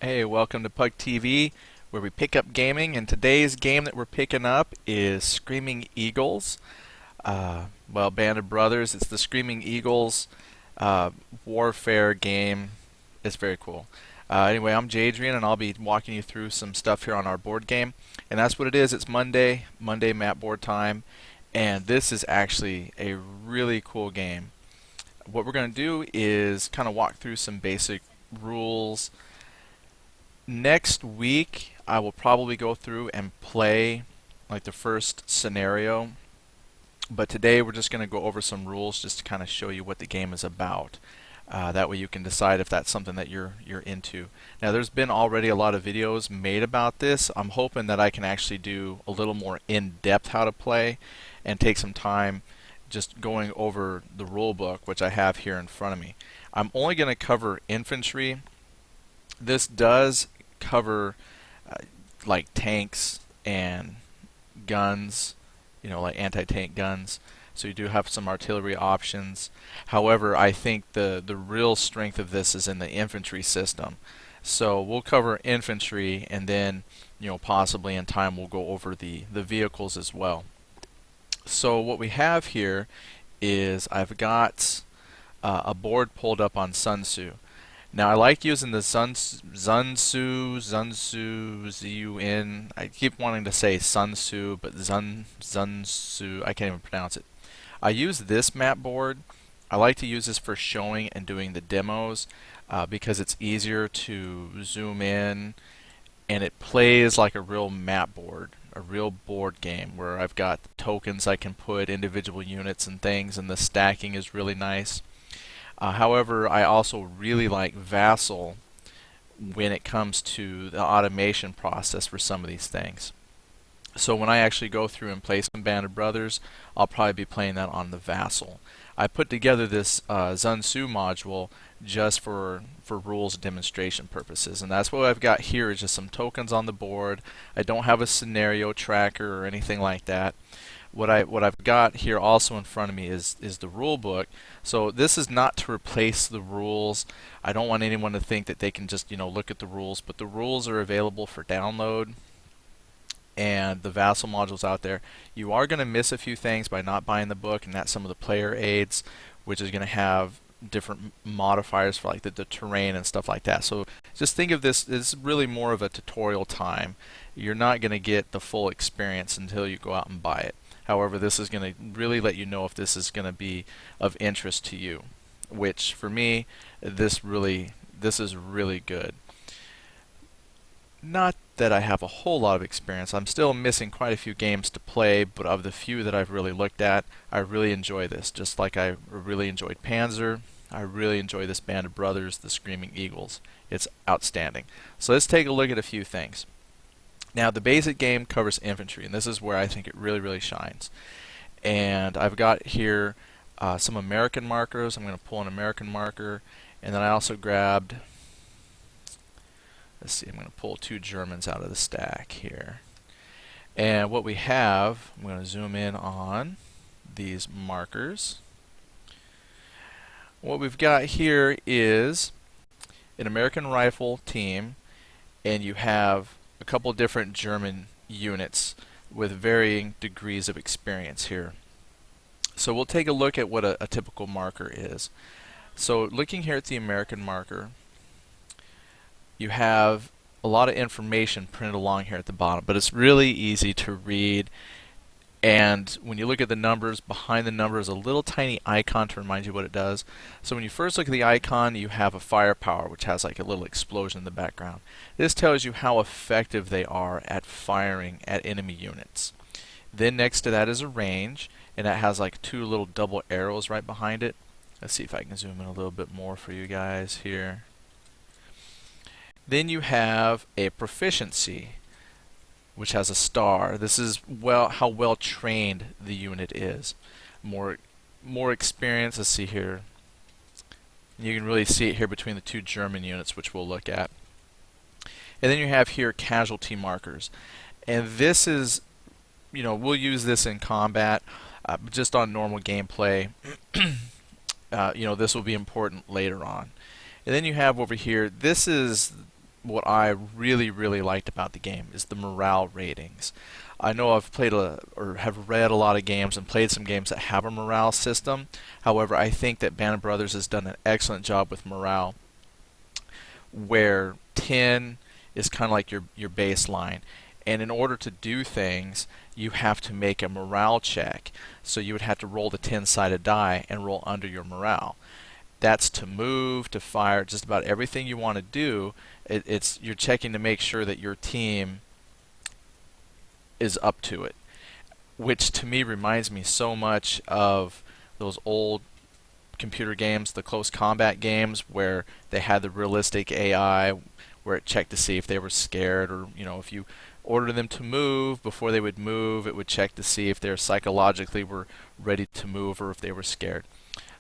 Hey, welcome to Pug TV, where we pick up gaming. And today's game that we're picking up is Screaming Eagles. Band of Brothers. It's the Screaming Eagles warfare game. It's very cool. Anyway, I'm Jadrian, and I'll be walking you through some stuff here on our board game. And that's what it is. It's Monday map board time, and this is actually a really cool game. What we're going to do is kind of walk through some basic rules. Next week, I will probably go through and play like the first scenario, but today we're just going to go over some rules just to kind of show you what the game is about. That way you can decide if that's something that you're into. Now, there's been already a lot of videos made about this. I'm hoping that I can actually do a little more in-depth how to play and take some time just going over the rule book, which I have here in front of me. I'm only going to cover infantry. This does cover like tanks and guns, like anti-tank guns. So you do have some artillery options. However, I think the real strength of this is in the infantry system. So we'll cover infantry, and then possibly in time we'll go over the vehicles as well. So what we have here is I've got a board pulled up on Sun Tzu. Now I like using the Sun Tzu, Z-U-N. I keep wanting to say Sun Tzu, but Sun Tzu, I can't even pronounce it. I use this map board. I like to use this for showing and doing the demos because it's easier to zoom in, and it plays like a real map board, a real board game where I've got tokens I can put, individual units and things, and the stacking is really nice. However, I also really like Vassal when it comes to the automation process for some of these things. So when I actually go through and play some Band of Brothers, I'll probably be playing that on the Vassal. I put together this Sun Tzu module just for rules demonstration purposes, and that's what I've got here is just some tokens on the board. I don't have a scenario tracker or anything like that. What I've got here also in front of me is the rule book. So this is not to replace the rules. I don't want anyone to think that they can just look at the rules, but the rules are available for download, and the Vassal module's out there. You are going to miss a few things by not buying the book, and that's some of the player aids, which is going to have different modifiers for like the terrain and stuff like that. So just think of this as really more of a tutorial time. You're not going to get the full experience until you go out and buy it. However, this is going to really let you know if this is going to be of interest to you, which for me, this is really good. Not that I have a whole lot of experience. I'm still missing quite a few games to play, but of the few that I've really looked at, I really enjoy this. Just like I really enjoyed Panzer, I really enjoy this Band of Brothers, the Screaming Eagles. It's outstanding. So let's take a look at a few things. Now, the basic game covers infantry, and this is where I think it really shines. And I've got here some American markers. I'm going to pull an American marker, and then I also grabbed, let's see, I'm going to pull two Germans out of the stack here. And what we have, I'm going to zoom in on these markers. What we've got here is an American rifle team, and you have a couple different German units with varying degrees of experience here. So we'll take a look at what a typical marker is. So looking here at the American marker, you have a lot of information printed along here at the bottom, but it's really easy to read. And when you look at the numbers, behind the number is a little tiny icon to remind you what it does. So when you first look at the icon, you have a firepower, which has like a little explosion in the background. This tells you how effective they are at firing at enemy units. Then next to that is a range, and that has like two little double arrows right behind it. Let's see if I can zoom in a little bit more for you guys here. Then you have a proficiency, which has a star. This is how well trained the unit is. More experience. Let's see here. You can really see it here between the two German units, which we'll look at. And then you have here casualty markers. And this is, we'll use this in combat, just on normal gameplay. This will be important later on. And then you have over here, this is what I really liked about the game is the morale ratings. I know I've played or have read a lot of games and played some games that have a morale system. However, I think that Band of Brothers has done an excellent job with morale, where 10 is kind of like your baseline. And in order to do things, you have to make a morale check. So you would have to roll the 10-sided die and roll under your morale. That's to move, to fire, just about everything you want to do. You're checking to make sure that your team is up to it, which to me reminds me so much of those old computer games, the close combat games, where they had the realistic AI, where it checked to see if they were scared, or if you ordered them to move, before they would move, it would check to see if they psychologically were ready to move or if they were scared.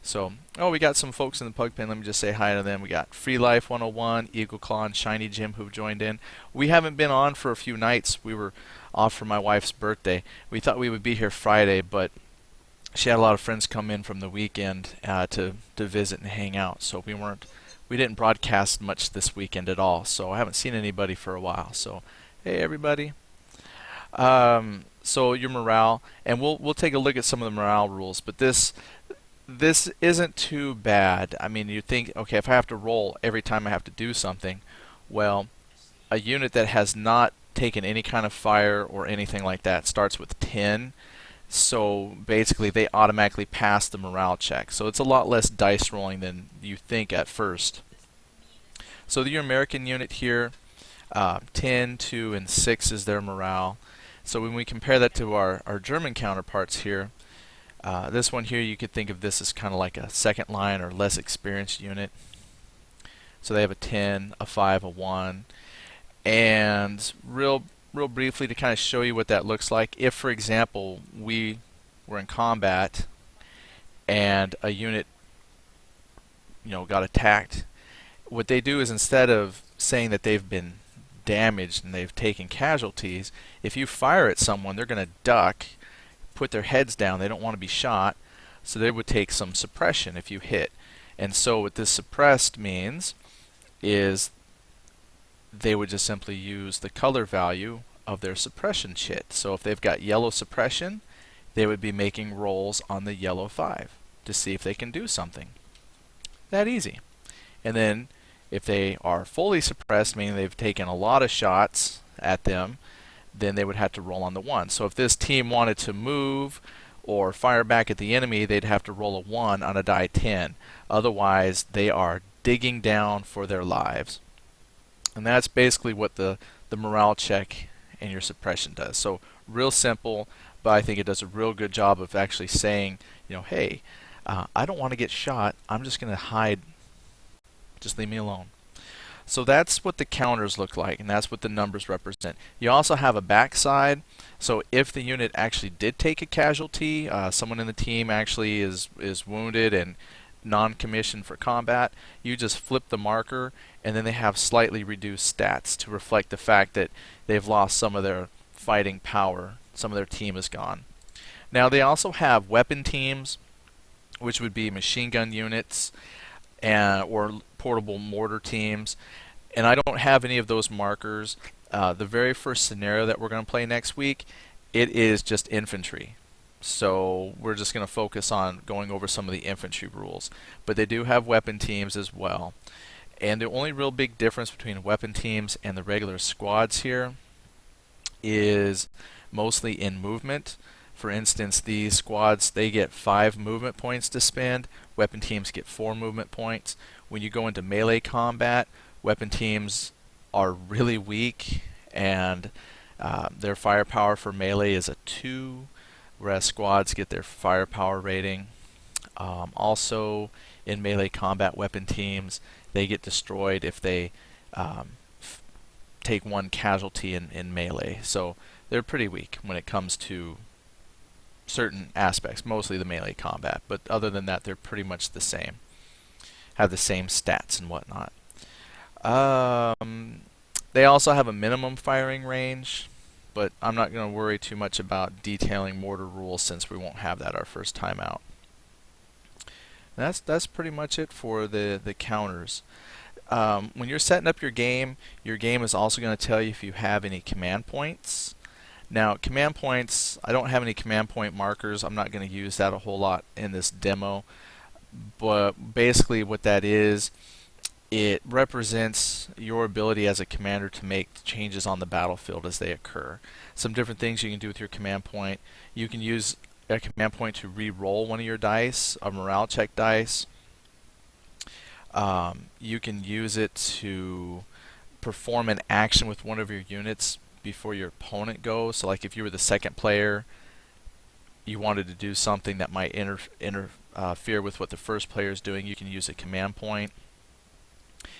So, we got some folks in the Pug Pen. Let me just say hi to them. We got Free Life 101, Eagle Claw, and Shiny Jim who've joined in. We haven't been on for a few nights. We were off for my wife's birthday. We thought we would be here Friday, but she had a lot of friends come in from the weekend to visit and hang out. So we didn't broadcast much this weekend at all. So I haven't seen anybody for a while. So hey everybody. So your morale, and we'll take a look at some of the morale rules, but this isn't too bad. I mean, you think, okay, if I have to roll every time I have to do something, well, a unit that has not taken any kind of fire or anything like that starts with 10. So basically, they automatically pass the morale check. So it's a lot less dice rolling than you think at first. So your American unit here, 10, 2, and 6 is their morale. So when we compare that to our German counterparts here, this one here, you could think of this as kind of like a second line or less experienced unit. So they have a 10, a 5, a 1. And real briefly to kind of show you what that looks like, if for example we were in combat and a unit got attacked, what they do is, instead of saying that they've been damaged and they've taken casualties, if you fire at someone, they're going to duck, put their heads down. They don't want to be shot, so they would take some suppression if you hit. And so what this suppressed means is they would just simply use the color value of their suppression chit. So if they've got yellow suppression, they would be making rolls on the yellow 5 to see if they can do something. That easy. And then if they are fully suppressed, meaning they've taken a lot of shots at them, then they would have to roll on the 1. So if this team wanted to move or fire back at the enemy, they'd have to roll a 1 on a die 10. Otherwise, they are digging down for their lives. And that's basically what the morale check and your suppression does. So real simple, but I think it does a real good job of actually saying, hey, I don't want to get shot. I'm just going to hide. Just leave me alone. So that's what the counters look like, and that's what the numbers represent. You also have a backside. So if the unit actually did take a casualty, someone in the team actually is wounded and non-commissioned for combat, you just flip the marker, and then they have slightly reduced stats to reflect the fact that they've lost some of their fighting power. Some of their team is gone. Now they also have weapon teams, which would be machine gun units or portable mortar teams, and I don't have any of those markers. The very first scenario that we're going to play next week, it is just infantry. So we're just going to focus on going over some of the infantry rules. But they do have weapon teams as well. And the only real big difference between weapon teams and the regular squads here is mostly in movement. For instance, these squads, they get 5 movement points to spend. Weapon teams get 4 movement points. When you go into melee combat, weapon teams are really weak, and their firepower for melee is a 2, whereas squads get their firepower rating. Also, in melee combat, weapon teams, they get destroyed if they take 1 casualty in melee. So they're pretty weak when it comes to certain aspects, mostly the melee combat, but other than that, they're pretty much the same. Have the same stats and whatnot. They also have a minimum firing range, but I'm not going to worry too much about detailing mortar rules since we won't have that our first time out. That's pretty much it for the counters. when you're setting up your game is also going to tell you if you have any command points. Now, command points, I don't have any command point markers. I'm not going to use that a whole lot in this demo. But basically what that is, it represents your ability as a commander to make changes on the battlefield as they occur. Some different things you can do with your command point. You can use a command point to re-roll one of your dice, a morale check dice. You can use it to perform an action with one of your units before your opponent goes. So like if you were the second player, you wanted to do something that might interfere with what the first player is doing, you can use a command point.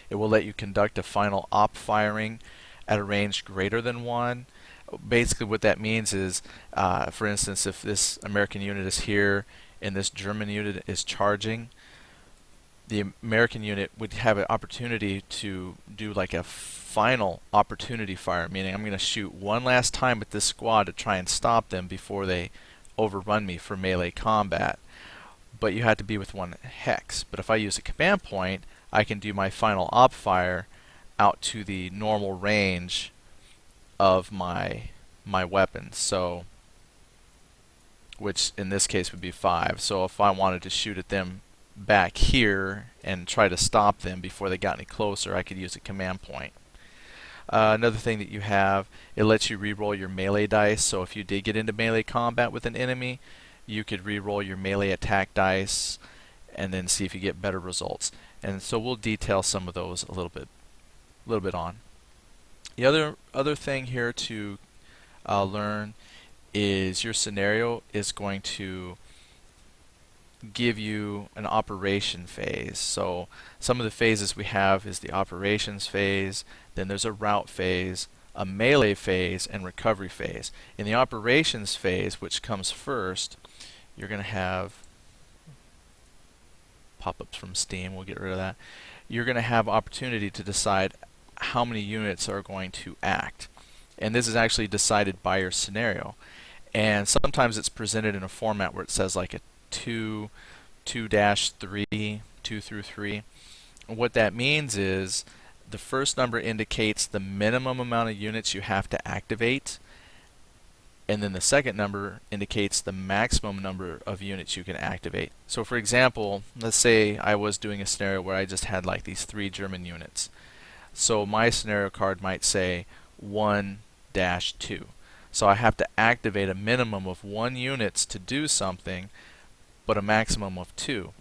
It will let you conduct a final op firing at a range greater than 1. Basically what that means is, for instance, if this American unit is here and this German unit is charging, the American unit would have an opportunity to do like a final opportunity fire, meaning I'm going to shoot one last time at this squad to try and stop them before they overrun me for melee combat. But you have to be with 1 hex. But if I use a command point, I can do my final op fire out to the normal range of my weapon. So, which in this case would be 5. So if I wanted to shoot at them back here and try to stop them before they got any closer, I could use a command point. Another thing that you have, it lets you re-roll your melee dice. So if you did get into melee combat with an enemy, you could re-roll your melee attack dice and then see if you get better results. And so we'll detail some of those a little bit on. The other thing here to learn is your scenario is going to give you an operation phase. So some of the phases we have is the operations phase, then there's a route phase, a melee phase, and recovery phase. In the operations phase, which comes first, you're going to have pop-ups from Steam, we'll get rid of that. You're going to have opportunity to decide how many units are going to act. And this is actually decided by your scenario. And sometimes it's presented in a format where it says like a 2, 2-3, 2 through 3. And what that means is the first number indicates the minimum amount of units you have to activate, and then the second number indicates the maximum number of units you can activate. So for example, let's say I was doing a scenario where I just had like these 3 German units. So my scenario card might say 1-2. So I have to activate a minimum of 1 units to do something, but a maximum of 2.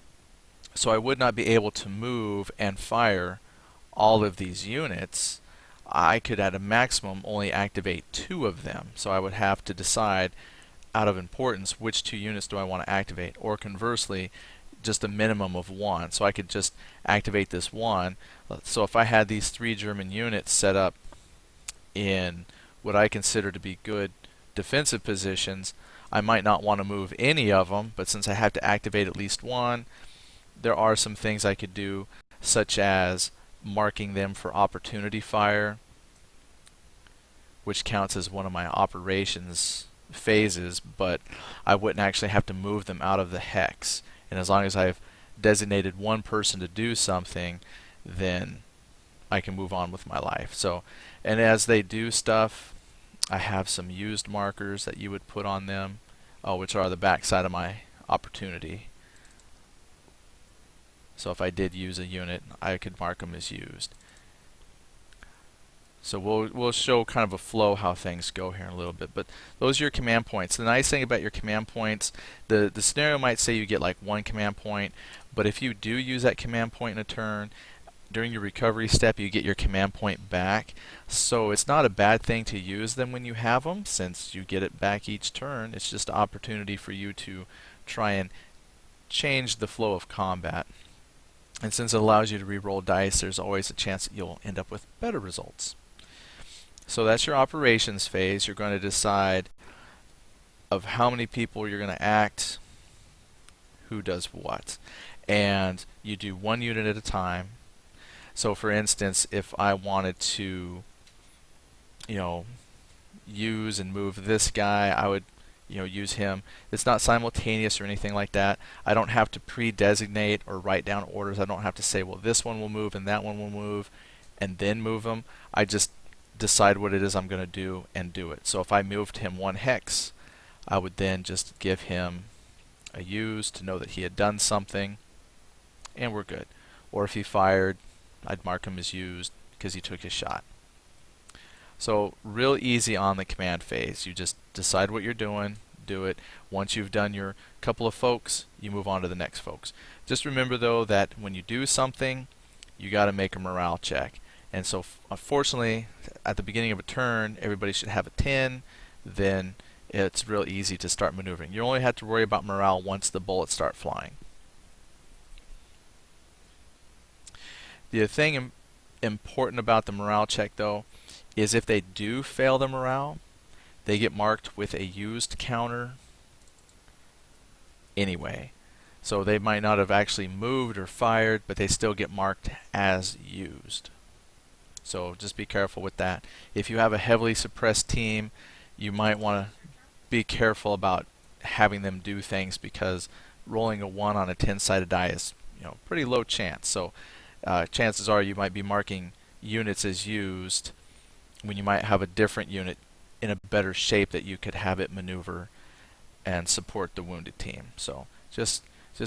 So I would not be able to move and fire all of these units. I could at a maximum only activate 2 of them. So I would have to decide out of importance which 2 units do I want to activate, or conversely just a minimum of 1. So I could just activate this 1. So if I had these 3 German units set up in what I consider to be good defensive positions, I might not want to move any of them, but since I have to activate at least 1, there are some things I could do, such as marking them for opportunity fire, which counts as one of my operations phases, but I wouldn't actually have to move them out of the hex. And as long as I've designated 1 person to do something, then I can move on with my life. So, and as they do stuff, I have some used markers that you would put on them, which are the back side of my opportunity. So if I did use a unit, I could mark them as used. So we'll show kind of a flow how things go here in a little bit. But those are your command points. The nice thing about your command points, the scenario might say you get like 1 command point, but if you do use that command point in a turn, during your recovery step you get your command point back. So it's not a bad thing to use them when you have them, since you get it back each turn. It's just an opportunity for you to try and change the flow of combat. And since it allows you to re-roll dice, there's always a chance that you'll end up with better results. So that's your operations phase. You're going to decide of how many people you're going to act, who does what. And you do 1 unit at a time. So for instance, if I wanted to, use and move this guy, I would use him. It's not simultaneous or anything like that. I don't have to pre-designate or write down orders. I don't have to say, well, this one will move and that one will move and then move them. I just decide what it is I'm going to do and do it. So if I moved him 1 hex, I would then just give him a use to know that he had done something, and we're good. Or if he fired, I'd mark him as used because he took his shot. So real easy on the command phase. You just decide what you're doing, do it. Once you've done your couple of folks, you move on to the next folks. Just remember though that when you do something, you got to make a morale check. And so unfortunately, at the beginning of a turn, everybody should have a 10. Then it's real easy to start maneuvering. You only have to worry about morale once the bullets start flying. The thing important about the morale check though is if they do fail the morale, they get marked with a used counter anyway. So they might not have actually moved or fired, but they still get marked as used. So just be careful with that. If you have a heavily suppressed team, you might want to be careful about having them do things, because rolling a 1 on a 10-sided die is pretty low chance. So chances are you might be marking units as used when you might have a different unit in a better shape that you could have it maneuver and support the wounded team. So just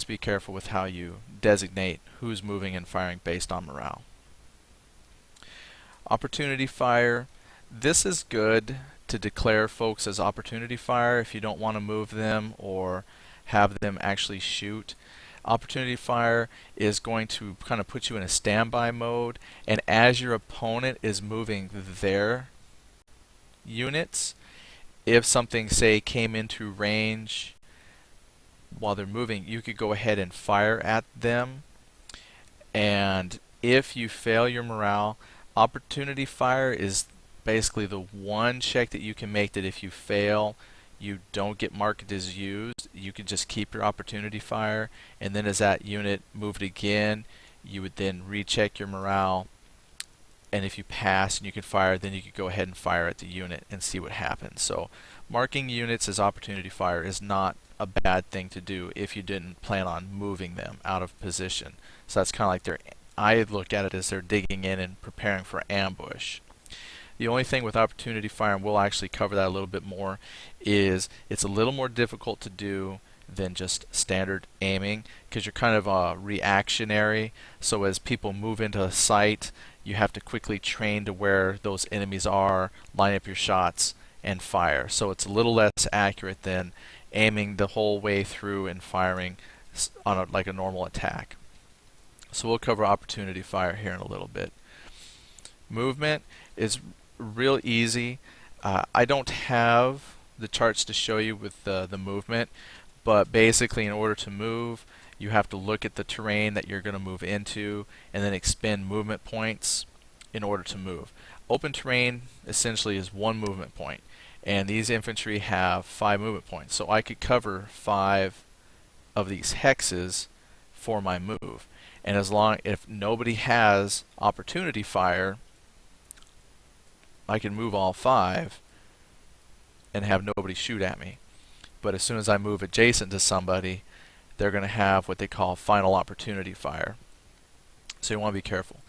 be careful with how you designate who's moving and firing based on morale. Opportunity fire. This is good to declare folks as opportunity fire if you don't want to move them or have them actually shoot. Opportunity fire is going to kind of put you in a standby mode, and as your opponent is moving their units, if something say came into range while they're moving, you could go ahead and fire at them. And if you fail your morale, opportunity fire is basically the one check that you can make that if you fail, you don't get marked as used. You can just keep your opportunity fire, and then as that unit moved again, you would then recheck your morale, and if you pass and you can fire, then you could go ahead and fire at the unit and see what happens. So marking units as opportunity fire is not a bad thing to do if you didn't plan on moving them out of position. So that's kind of like I look at it as they're digging in and preparing for ambush. The only thing with opportunity fire, and we'll actually cover that a little bit more, is it's a little more difficult to do than just standard aiming, because you're kind of reactionary. So as people move into a site, you have to quickly train to where those enemies are, line up your shots, and fire. So it's a little less accurate than aiming the whole way through and firing on like a normal attack. So we'll cover opportunity fire here in a little bit. Movement is real easy. I don't have the charts to show you with the movement, but basically in order to move, you have to look at the terrain that you're going to move into and then expend movement points in order to move. Open terrain essentially is 1 movement point, and these infantry have 5 movement points. So I could cover 5 of these hexes for my move. And if nobody has opportunity fire, I can move all 5 and have nobody shoot at me. But as soon as I move adjacent to somebody, they're going to have what they call final opportunity fire. So you want to be careful.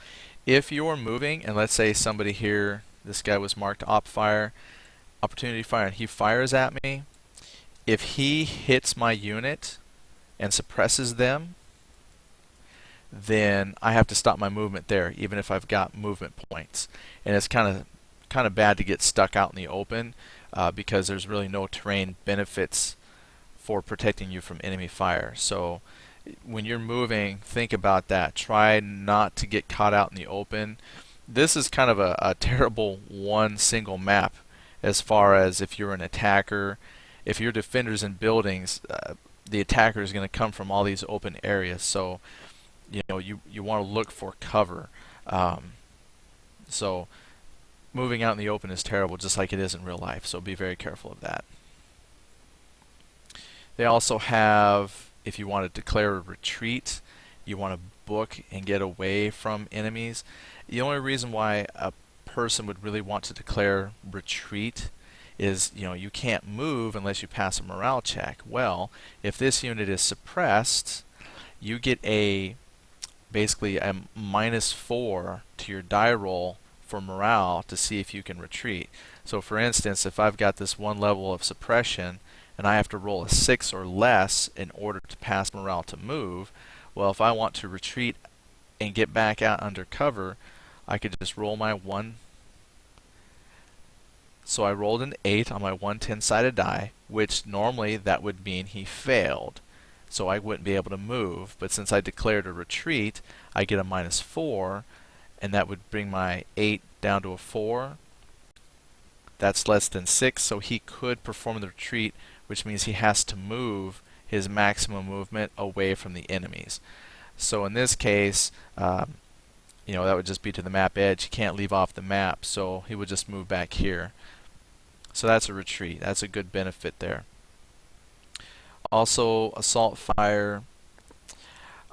If you're moving, and let's say somebody here, this guy was marked opportunity fire, and he fires at me, if he hits my unit and suppresses them, then I have to stop my movement there, even if I've got movement points. And it's kind of bad to get stuck out in the open because there's really no terrain benefits for protecting you from enemy fire. So when you're moving, think about that. Try not to get caught out in the open. This is kind of a terrible one single map as far as if you're an attacker. If you're defenders in buildings, the attacker is going to come from all these open areas. So you want to look for cover. So moving out in the open is terrible, just like it is in real life. So be very careful of that. They also have, if you want to declare a retreat, you want to book and get away from enemies. The only reason why a person would really want to declare retreat is, you can't move unless you pass a morale check. Well, if this unit is suppressed, you get basically a -4 to your die roll for morale to see if you can retreat. So for instance, if I've got this one level of suppression and I have to roll a 6 or less in order to pass morale to move, well, if I want to retreat and get back out under cover, I could just roll my 1. So I rolled an 8 on my 110-sided die, which normally that would mean he failed. So I wouldn't be able to move. But since I declared a retreat, I get a -4, and that would bring my 8 down to a 4. That's less than 6, so he could perform the retreat, which means he has to move his maximum movement away from the enemies. So in this case, that would just be to the map edge. He can't leave off the map, so he would just move back here. So that's a retreat. That's a good benefit there. Also, assault fire.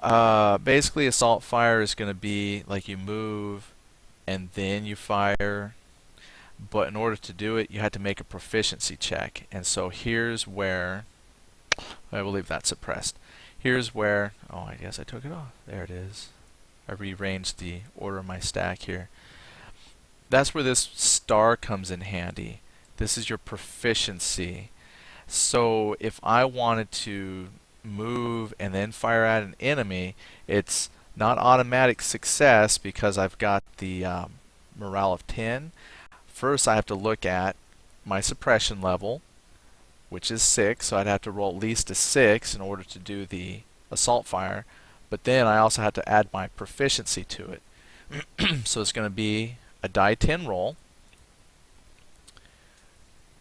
Basically, assault fire is going to be like you move and then you fire. But in order to do it, you had to make a proficiency check. And so here's where, I believe that's suppressed. Here's where, oh, I guess I took it off. There it is. I rearranged the order of my stack here. That's where this star comes in handy. This is your proficiency. So if I wanted to move and then fire at an enemy, it's not automatic success because I've got the morale of 10. First I have to look at my suppression level, which is 6, so I'd have to roll at least a 6 in order to do the assault fire. But then I also have to add my proficiency to it. So it's going to be a die 10 roll.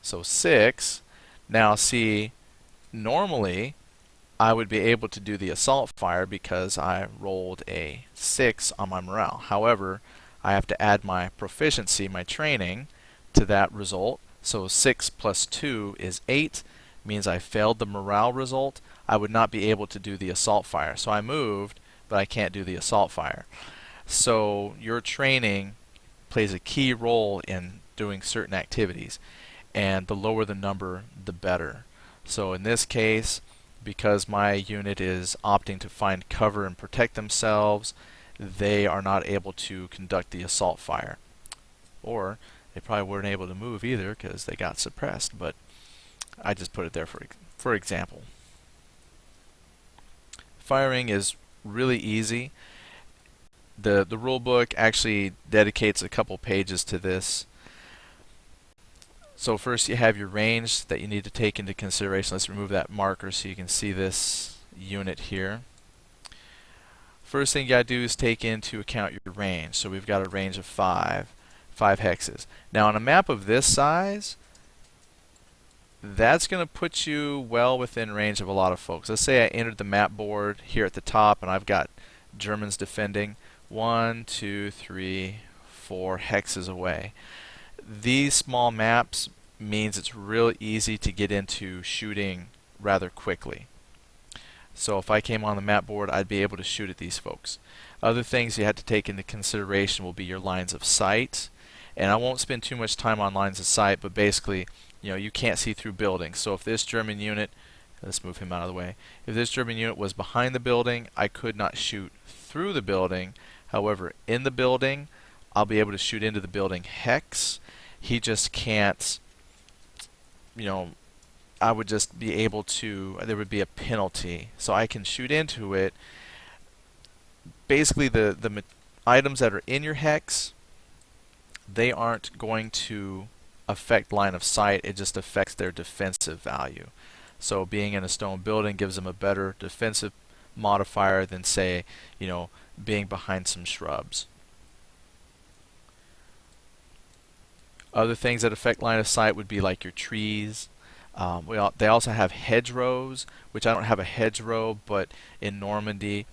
So 6. Now see, normally I would be able to do the assault fire because I rolled a 6 on my morale. However, I have to add my proficiency, my training, to that result. So 6 plus 2 is 8, means I failed the morale result. I would not be able to do the assault fire. So I moved, but I can't do the assault fire. So your training plays a key role in doing certain activities, and the lower the number, the better. So in this case, because my unit is opting to find cover and protect themselves, they are not able to conduct the assault fire. Or they probably weren't able to move either because they got suppressed, but I just put it there for example. Firing is really easy. The rule book actually dedicates a couple pages to this. So first you have your range that you need to take into consideration. Let's remove that marker so you can see this unit here. First thing you got to do is take into account your range. So we've got a range of 5 hexes. Now on a map of this size, that's going to put you well within range of a lot of folks. Let's say I entered the map board here at the top and I've got Germans defending 1, 2, 3, 4 hexes away. These small maps means it's real easy to get into shooting rather quickly. So if I came on the map board, I'd be able to shoot at these folks. Other things you have to take into consideration will be your lines of sight. And I won't spend too much time on lines of sight, but basically, you can't see through buildings. So if this German unit, let's move him out of the way. If this German unit was behind the building, I could not shoot through the building. However, in the building, I'll be able to shoot into the building hex. He just can't, I would just be able to, there would be a penalty. So I can shoot into it. Basically, the items that are in your hex, they aren't going to affect line of sight. It just affects their defensive value. So being in a stone building gives them a better defensive modifier than, say, being behind some shrubs. Other things that affect line of sight would be like your trees. They also have hedgerows, which I don't have a hedgerow, but in Normandy,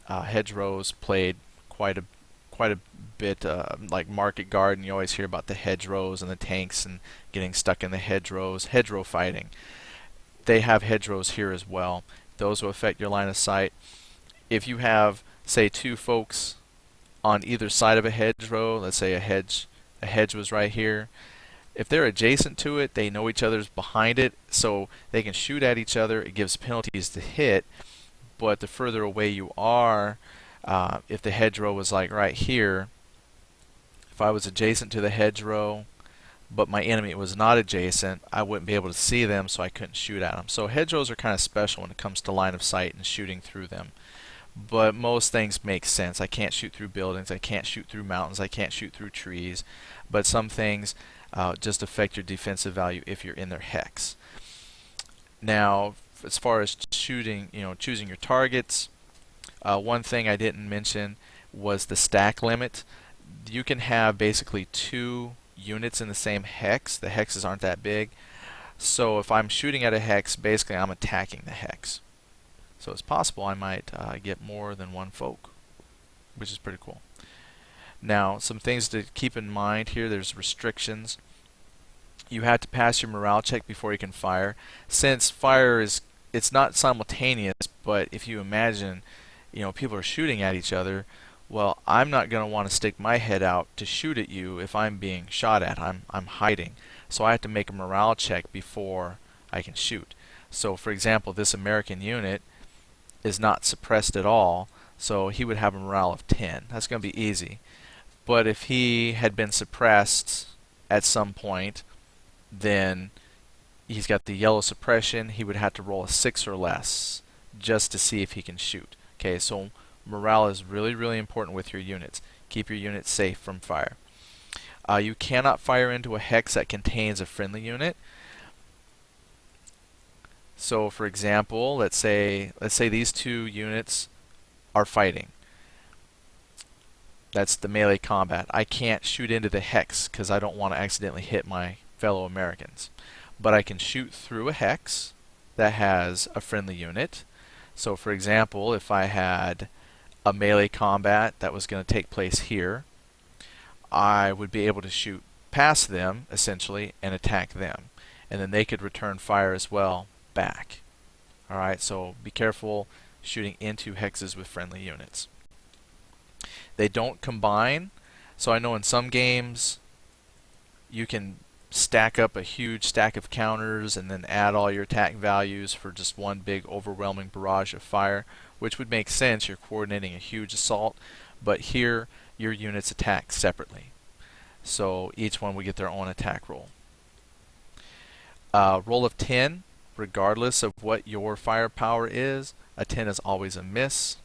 hedgerows played quite a bit, like Market Garden. You always hear about the hedgerows and the tanks and getting stuck in the hedgerows, hedgerow fighting. They have hedgerows here as well. Those will affect your line of sight. If you have, say, 2 folks on either side of a hedgerow, let's say a hedge was right here, If they're adjacent to it, they know each other's behind it, so they can shoot at each other. It gives penalties to hit, but the further away you are, if the hedgerow was like right here, if I was adjacent to the hedgerow, but my enemy was not adjacent, I wouldn't be able to see them, so I couldn't shoot at them. So hedgerows are kind of special when it comes to line of sight and shooting through them. But most things make sense. I can't shoot through buildings, I can't shoot through mountains, I can't shoot through trees, but some things just affect your defensive value if you're in their hex. Now, as far as shooting, choosing your targets, one thing I didn't mention was the stack limit. You can have basically 2 units in the same hex. The hexes aren't that big. So if I'm shooting at a hex, basically I'm attacking the hex. So it's possible I might get more than 1 folk, which is pretty cool. Now, some things to keep in mind here, there's restrictions. You have to pass your morale check before you can fire. Since fire it's not simultaneous, but if you imagine, people are shooting at each other, well, I'm not going to want to stick my head out to shoot at you if I'm being shot at. I'm hiding. So I have to make a morale check before I can shoot. So for example, this American unit is not suppressed at all, so he would have a morale of 10. That's going to be easy. But if he had been suppressed at some point, then he's got the yellow suppression. He would have to roll a 6 or less just to see if he can shoot. Okay, so morale is really, really important with your units. Keep your units safe from fire. You cannot fire into a hex that contains a friendly unit. So for example, let's say these 2 units are fighting. That's the melee combat. I can't shoot into the hex because I don't want to accidentally hit my fellow Americans. But I can shoot through a hex that has a friendly unit. So for example, if I had a melee combat that was going to take place here, I would be able to shoot past them, essentially, and attack them. And then they could return fire as well back. Alright, so be careful shooting into hexes with friendly units. They don't combine, so I know in some games you can stack up a huge stack of counters and then add all your attack values for just one big overwhelming barrage of fire, which would make sense. You're coordinating a huge assault, but here your units attack separately. So each one would get their own attack roll. Roll of 10, regardless of what your firepower is, a 10 is always a miss.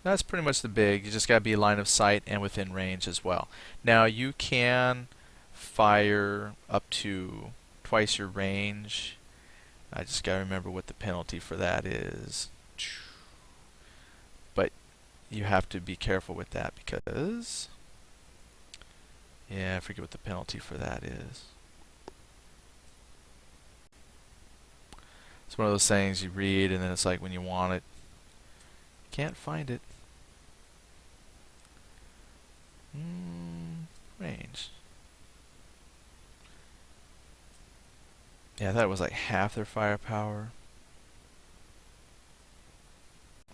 That's pretty much the big. You just got to be line of sight and within range as well. Now you can fire up to twice your range. I just got to remember what the penalty for that is. But you have to be careful with that because, yeah, I forget what the penalty for that is. It's one of those things you read and then it's like when you want it, can't find it. Range. Yeah, I thought it was like half their firepower.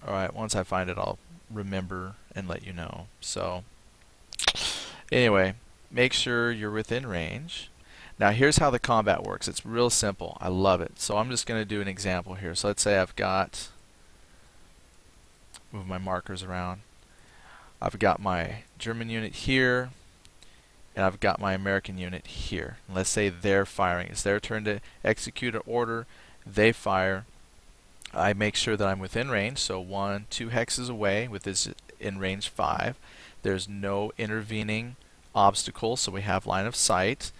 Alright, once I find it, I'll remember and let you know. So, anyway, make sure you're within range. Now, here's how the combat works. It's real simple. I love it. So, I'm just going to do an example here. So, let's say I've got, move my markers around. I've got my German unit here, and I've got my American unit here. And let's say they're firing. It's their turn to execute an order. They fire. I make sure that I'm within range, so 1, 2 hexes away with this in range 5. There's no intervening obstacles, so we have line of sight.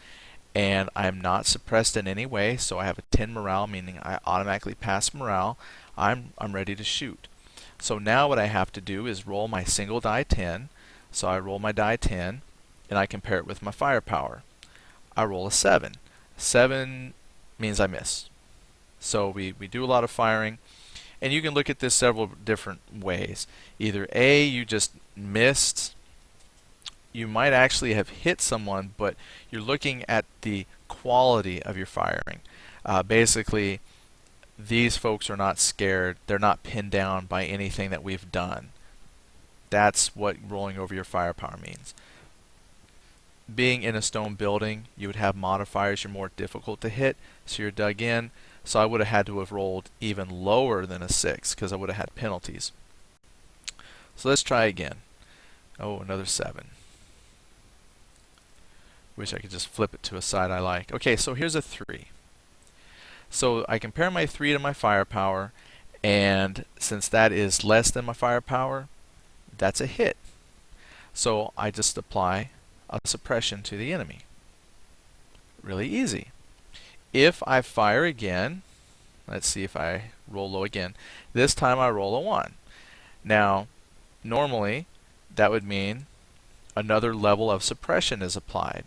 And I'm not suppressed in any way, so I have a 10 morale, meaning I automatically pass morale. I'm ready to shoot. So now what I have to do is roll my single die 10. So I roll my die 10 and I compare it with my firepower. I roll a 7. 7 means I miss. So we do a lot of firing, and you can look at this several different ways. Either A, you just missed, you might actually have hit someone, but you're looking at the quality of your firing. Basically, these folks are not scared. They're not pinned down by anything that we've done. That's what rolling over your firepower means. Being in a stone building, you would have modifiers you're more difficult to hit, so you're dug in. So I would have had to have rolled even lower than a 6 because I would have had penalties. So let's try again. Oh, another 7. Wish I could just flip it to a side I like. Okay, so here's a 3. So I compare my 3 to my firepower, and since that is less than my firepower, that's a hit. So I just apply a suppression to the enemy. Really easy. If I fire again, let's see if I roll low again. This time I roll a 1. Now, normally that would mean another level of suppression is applied.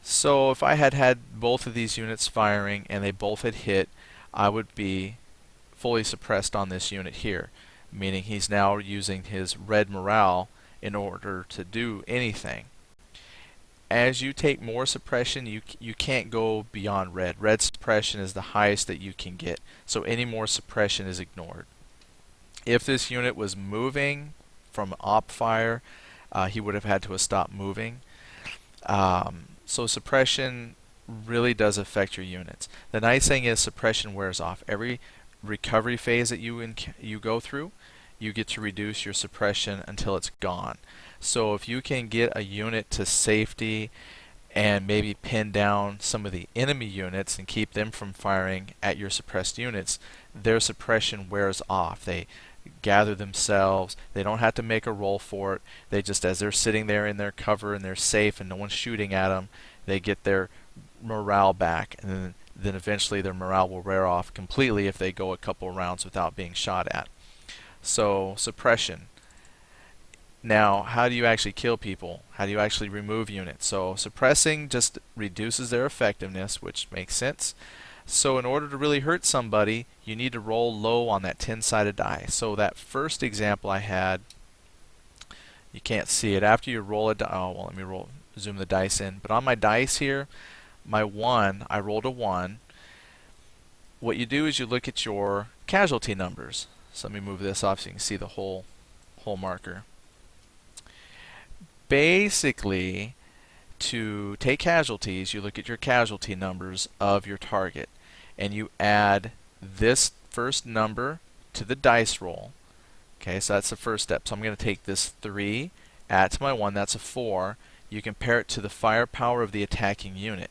So if I had had both of these units firing and they both had hit, I would be fully suppressed on this unit here, meaning he's now using his red morale in order to do anything. As you take more suppression, you can't go beyond red. Red suppression is the highest that you can get, so any more suppression is ignored. If this unit was moving from op fire, he would have had to have stopped moving. So suppression really does affect your units. The nice thing is suppression wears off. Every recovery phase that you go through, you get to reduce your suppression until it's gone. So if you can get a unit to safety and maybe pin down some of the enemy units and keep them from firing at your suppressed units, their suppression wears off. They gather themselves. They don't have to make a roll for it. They just, as they're sitting there in their cover and they're safe and no one's shooting at them, they get their morale back, and then eventually their morale will wear off completely if they go a couple rounds without being shot at. So suppression. Now, how do you actually kill people? How do you actually remove units? So suppressing just reduces their effectiveness, which makes sense. So in order to really hurt somebody, you need to roll low on that 10-sided die. So that first example I had, you can't see it. After you roll a die, oh well, let me zoom the dice in. But on my dice here, my 1, I rolled a 1. What you do is you look at your casualty numbers. So let me move this off so you can see the whole marker. Basically, to take casualties, you look at your casualty numbers of your target, and you add this first number to the dice roll. Okay, so that's the first step. So I'm going to take this 3, add to my 1, that's a 4. You compare it to the firepower of the attacking unit.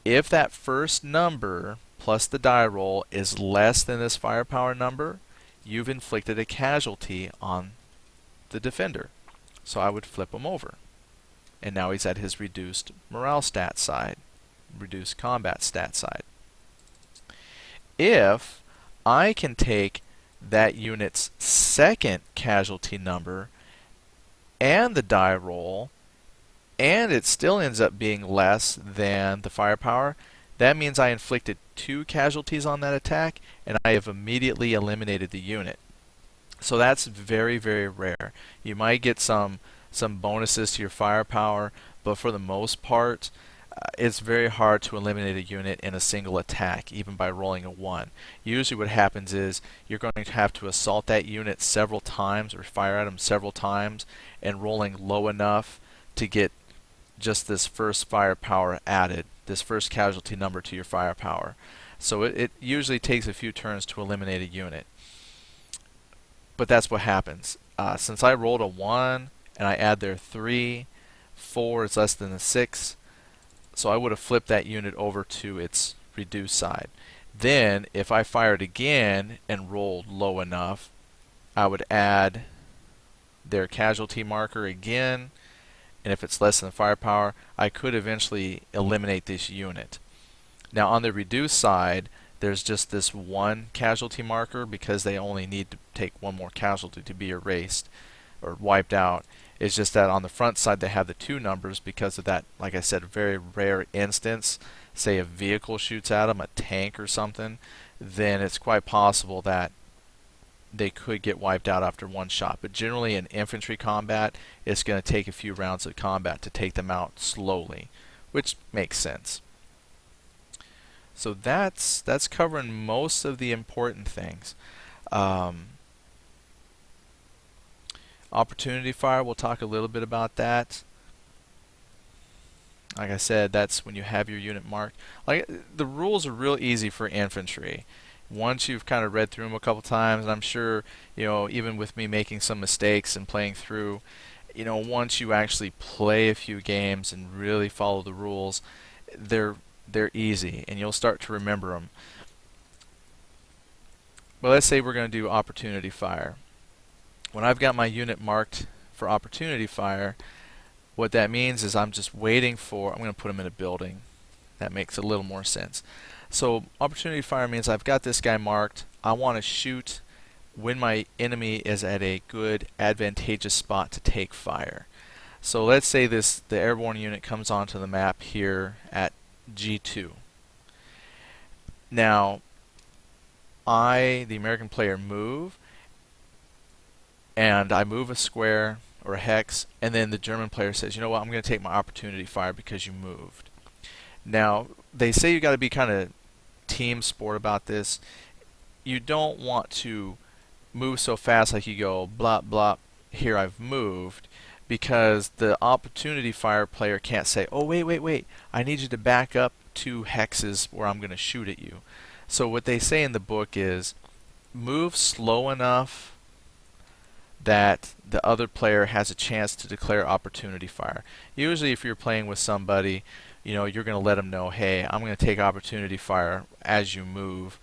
If that first number plus the die roll is less than this firepower number, you've inflicted a casualty on the defender. So I would flip him over. And now he's at his reduced morale stat side, reduced combat stat side. If I can take that unit's second casualty number and the die roll, and it still ends up being less than the firepower, that means I inflicted 2 casualties on that attack, and I have immediately eliminated the unit. So that's very, very rare. You might get some bonuses to your firepower, but for the most part, it's very hard to eliminate a unit in a single attack, even by rolling a 1. Usually what happens is you're going to have to assault that unit several times or fire at them several times, and rolling low enough to get just this first firepower added, this first casualty number to your firepower. So it usually takes a few turns to eliminate a unit. But that's what happens. Since I rolled a 1 and I add their 3, 4 is less than a 6, so I would have flipped that unit over to its reduced side. Then if I fired again and rolled low enough, I would add their casualty marker again, and if it's less than firepower, I could eventually eliminate this unit. Now on the reduced side, there's just this 1 casualty marker because they only need to take 1 more casualty to be erased or wiped out. It's just that on the front side they have the 2 numbers because of that, like I said, very rare instance. Say a vehicle shoots at them, a tank or something, then it's quite possible that they could get wiped out after 1 shot. But generally in infantry combat, it's going to take a few rounds of combat to take them out slowly, which makes sense. So that's covering most of the important things. Opportunity fire, we'll talk a little bit about that. Like I said, that's when you have your unit marked. Like, the rules are real easy for infantry. Once you've kind of read through them a couple times, and I'm sure, even with me making some mistakes and playing through, once you actually play a few games and really follow the rules, they're easy, and you'll start to remember them. Well, let's say we're going to do opportunity fire. When I've got my unit marked for opportunity fire, what that means is I'm just waiting for, I'm going to put them in a building. That makes a little more sense. So opportunity fire means I've got this guy marked. I want to shoot when my enemy is at a good, advantageous spot to take fire. So let's say the airborne unit comes onto the map here at G2. Now, the American player, move, and I move a square or a hex, and then the German player says, you know what, I'm going to take my opportunity fire because you moved. Now, they say you got to be kind of team sport about this. You don't want to move so fast like you go blah blah, here I've moved, because the opportunity fire player can't say, oh wait, I need you to back up 2 hexes where I'm going to shoot at you. So what they say in the book is move slow enough that the other player has a chance to declare opportunity fire. Usually if you're playing with somebody, you're going to let them know, hey, I'm going to take opportunity fire as you move.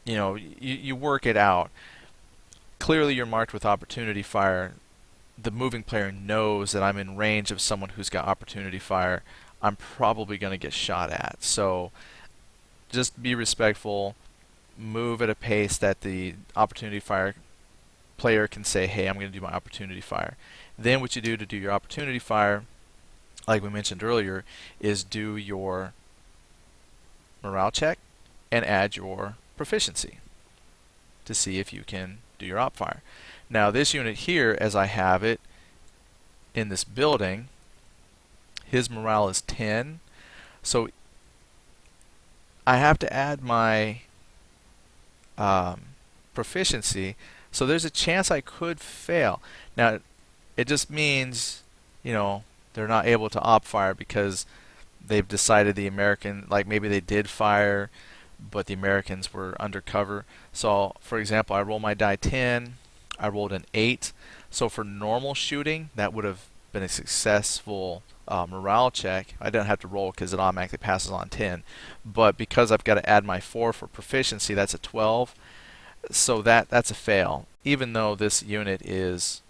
You work it out. Clearly you're marked with opportunity fire. The moving player knows that I'm in range of someone who's got opportunity fire. I'm probably going to get shot at. So just be respectful. Move at a pace that the opportunity fire player can say, hey, I'm going to do my opportunity fire. Then what you do to do your opportunity fire, like we mentioned earlier, is do your morale check and add your proficiency to see if you can do your op fire. Now this unit here, as I have it in this building, his morale is 10, so I have to add my proficiency. So there's a chance I could fail. Now, it just means, they're not able to op fire because they've decided the American, like maybe they did fire, but the Americans were undercover. So, for example, I roll my die 10, I rolled an 8. So for normal shooting, that would have been a successful morale check. I didn't have to roll because it automatically passes on 10. But because I've got to add my 4 for proficiency, that's a 12. So that's a fail. Even though this unit is,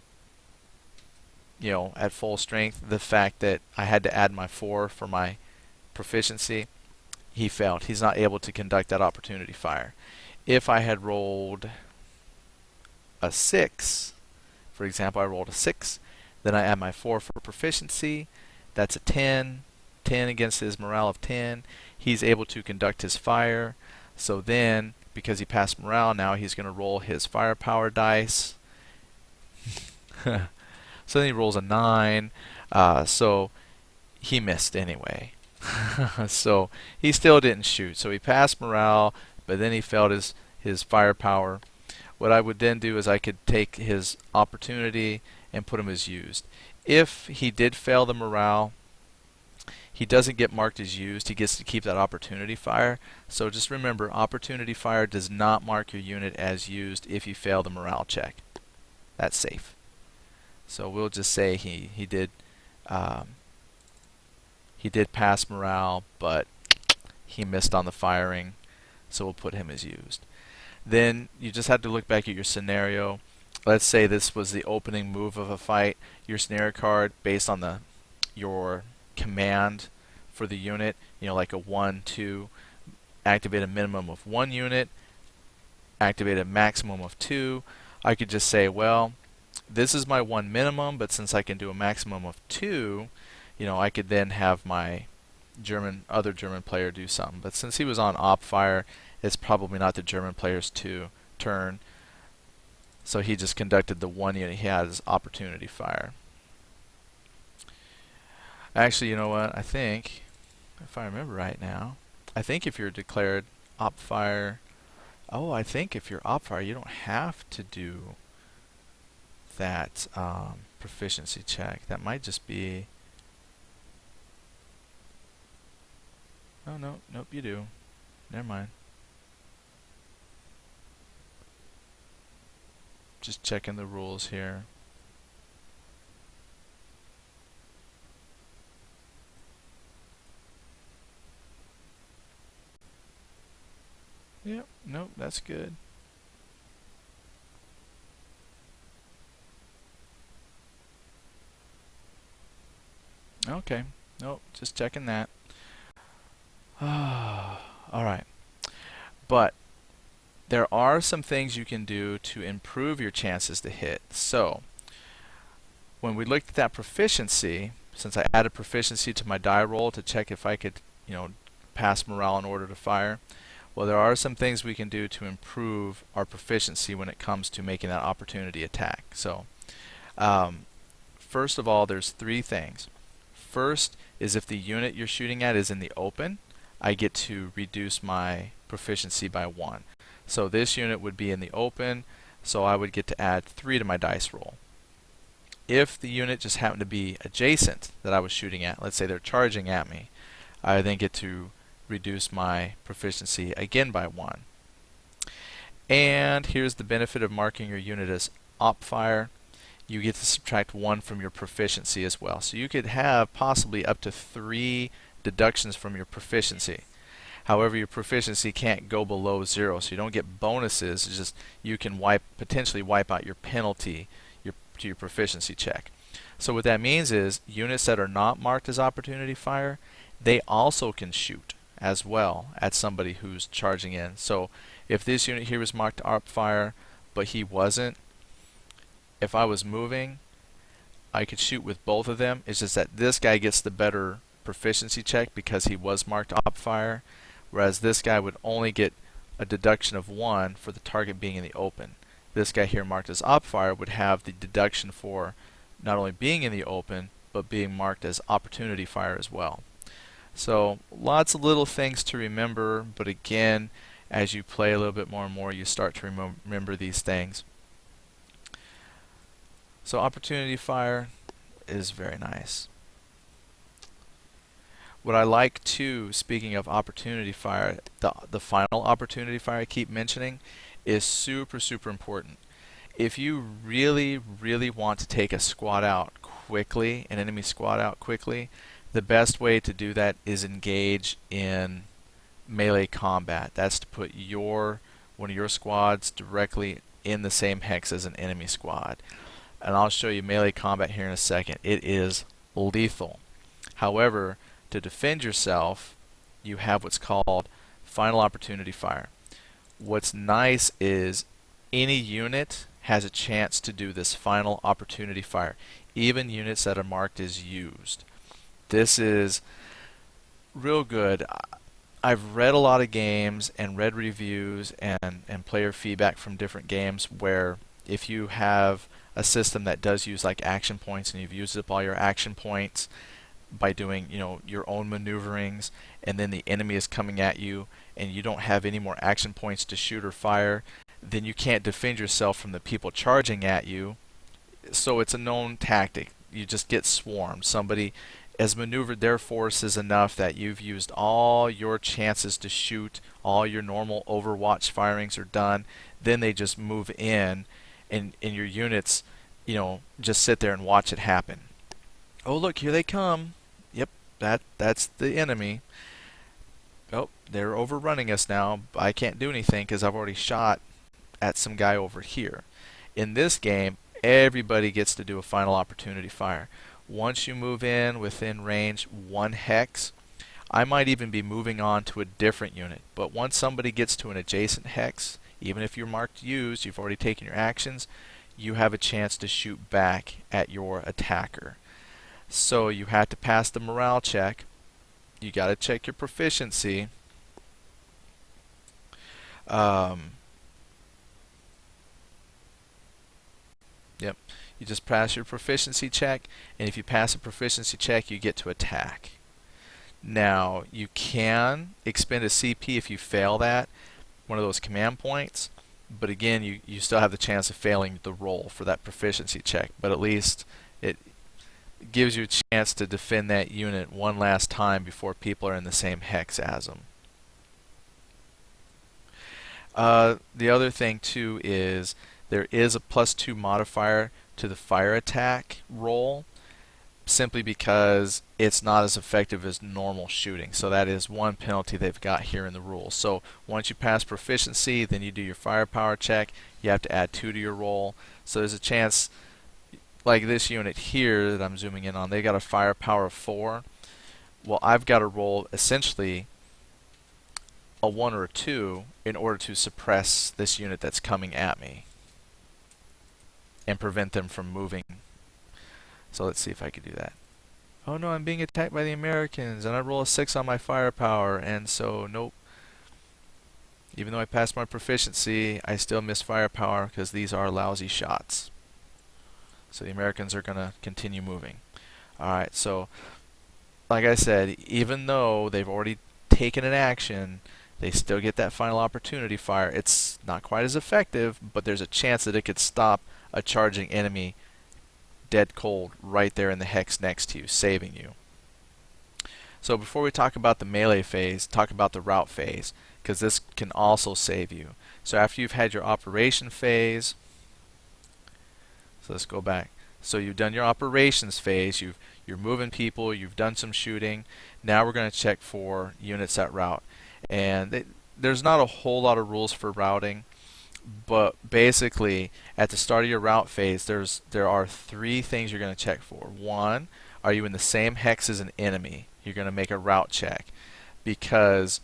at full strength, the fact that I had to add my 4 for my proficiency, he failed. He's not able to conduct that opportunity fire. If I had rolled a 6, for example, I rolled a 6, then I add my 4 for proficiency, that's a 10. 10 against his morale of 10. He's able to conduct his fire. So then, because he passed morale, now he's going to roll his firepower dice. So then he rolls a 9. So he missed anyway. So he still didn't shoot. So he passed morale, but then he failed his firepower. What I would then do is I could take his opportunity and put him as used. If he did fail the morale, he doesn't get marked as used. He gets to keep that opportunity fire. So just remember, opportunity fire does not mark your unit as used if you fail the morale check. That's safe. So we'll just say he did pass morale, but he missed on the firing, so we'll put him as used. Then you just have to look back at your scenario. Let's say this was the opening move of a fight. Your scenario card, based on your command for the unit, like a 1, 2, activate a minimum of 1 unit, activate a maximum of 2. I could just say, well, this is my 1 minimum, but since I can do a maximum of 2, I could then have my other German player do something. But since he was on op fire, it's probably not the German player's turn. So he just conducted the 1 unit he had as opportunity fire. Actually, you know what? I think, if I remember right now, I think if you're declared op fire, I think if you're op fire, you don't have to do that proficiency check. That might just be... Oh, no, nope, you do. Never mind. Just checking the rules here. Yep, nope, that's good. Okay, nope, just checking that. Alright. But there are some things you can do to improve your chances to hit. So, when we looked at that proficiency, since I added proficiency to my die roll to check if I could, pass morale in order to fire, well, there are some things we can do to improve our proficiency when it comes to making that opportunity attack. So, first of all, there's three things. First is if the unit you're shooting at is in the open, I get to reduce my proficiency by 1. So this unit would be in the open, so I would get to add 3 to my dice roll. If the unit just happened to be adjacent that I was shooting at, let's say they're charging at me, I then get to reduce my proficiency again by 1. And here's the benefit of marking your unit as op fire. You get to subtract 1 from your proficiency as well. So you could have possibly up to 3 deductions from your proficiency. However, your proficiency can't go below 0, so you don't get bonuses. It's just you can potentially wipe out your penalty to your proficiency check. So what that means is units that are not marked as opportunity fire, they also can shoot as well at somebody who's charging in. So if this unit here was marked op fire, but he wasn't, if I was moving, I could shoot with both of them. It's just that this guy gets the better proficiency check because he was marked op fire, whereas this guy would only get a deduction of 1 for the target being in the open. This guy here marked as op fire would have the deduction for not only being in the open, but being marked as opportunity fire as well. So lots of little things to remember, but again, as you play a little bit more and more, you start to remember these things. So opportunity fire is very nice. What I like too, speaking of opportunity fire, the final opportunity fire I keep mentioning is super important. If you really want to take a squad out quickly, an enemy squad out quickly, the best way to do that is engage in melee combat. That's to put one of your squads directly in the same hex as an enemy squad. And I'll show you melee combat here in a second. It is lethal. However, to defend yourself, you have what's called final opportunity fire. What's nice is any unit has a chance to do this final opportunity fire, even units that are marked as used. This is real good. I've read a lot of games and read reviews and player feedback from different games where if you have a system that does use like action points and you've used up all your action points by doing your own maneuverings, and then the enemy is coming at you and you don't have any more action points to shoot or fire, then you can't defend yourself from the people charging at you. So it's a known tactic. You just get swarmed. Somebody has maneuvered their forces enough that you've used all your chances to shoot, all your normal Overwatch firings are done, then they just move in and your units just sit there and watch it happen. Oh look, here they come. Yep, that's the enemy. Oh, they're overrunning us now. I can't do anything because I've already shot at some guy over here. In this game, everybody gets to do a final opportunity fire. Once you move in within range 1 hex, I might even be moving on to a different unit. But once somebody gets to an adjacent hex, even if you're marked used, you've already taken your actions, you have a chance to shoot back at your attacker. So you have to pass the morale check. You got to check your proficiency. Yep. You just pass your proficiency check, and if you pass a proficiency check, you get to attack. Now, you can expend a CP if you fail that, one of those command points, but again, you still have the chance of failing the roll for that proficiency check, but at least it gives you a chance to defend that unit one last time before people are in the same hex as them. The other thing too is there is a +2 modifier to the fire attack roll, simply because it's not as effective as normal shooting. So that is one penalty they've got here in the rules. So once you pass proficiency, then you do your firepower check, you have to add 2 to your roll. So there's a chance, like this unit here that I'm zooming in on, they got a firepower of 4. Well, I've got to roll essentially a 1 or a 2 in order to suppress this unit that's coming at me and prevent them from moving. So let's see if I could do that. Oh no, I'm being attacked by the Americans, and I roll a 6 on my firepower, and so nope. Even though I passed my proficiency, I still miss firepower because these are lousy shots. So the Americans are going to continue moving. Alright, so like I said, even though they've already taken an action, they still get that final opportunity fire. It's not quite as effective, but there's a chance that it could stop a charging enemy dead cold right there in the hex next to you, saving you. So before we talk about the melee phase, talk about the route phase, because this can also save you. So after you've had your operation phase, so let's go back. So you've done your operations phase, you're moving people, you've done some shooting. Now we're going to check for units that route. And there's not a whole lot of rules for routing, but basically at the start of your route phase there are 3 things you're going to check for. 1, are you in the same hex as an enemy? You're going to make a route check because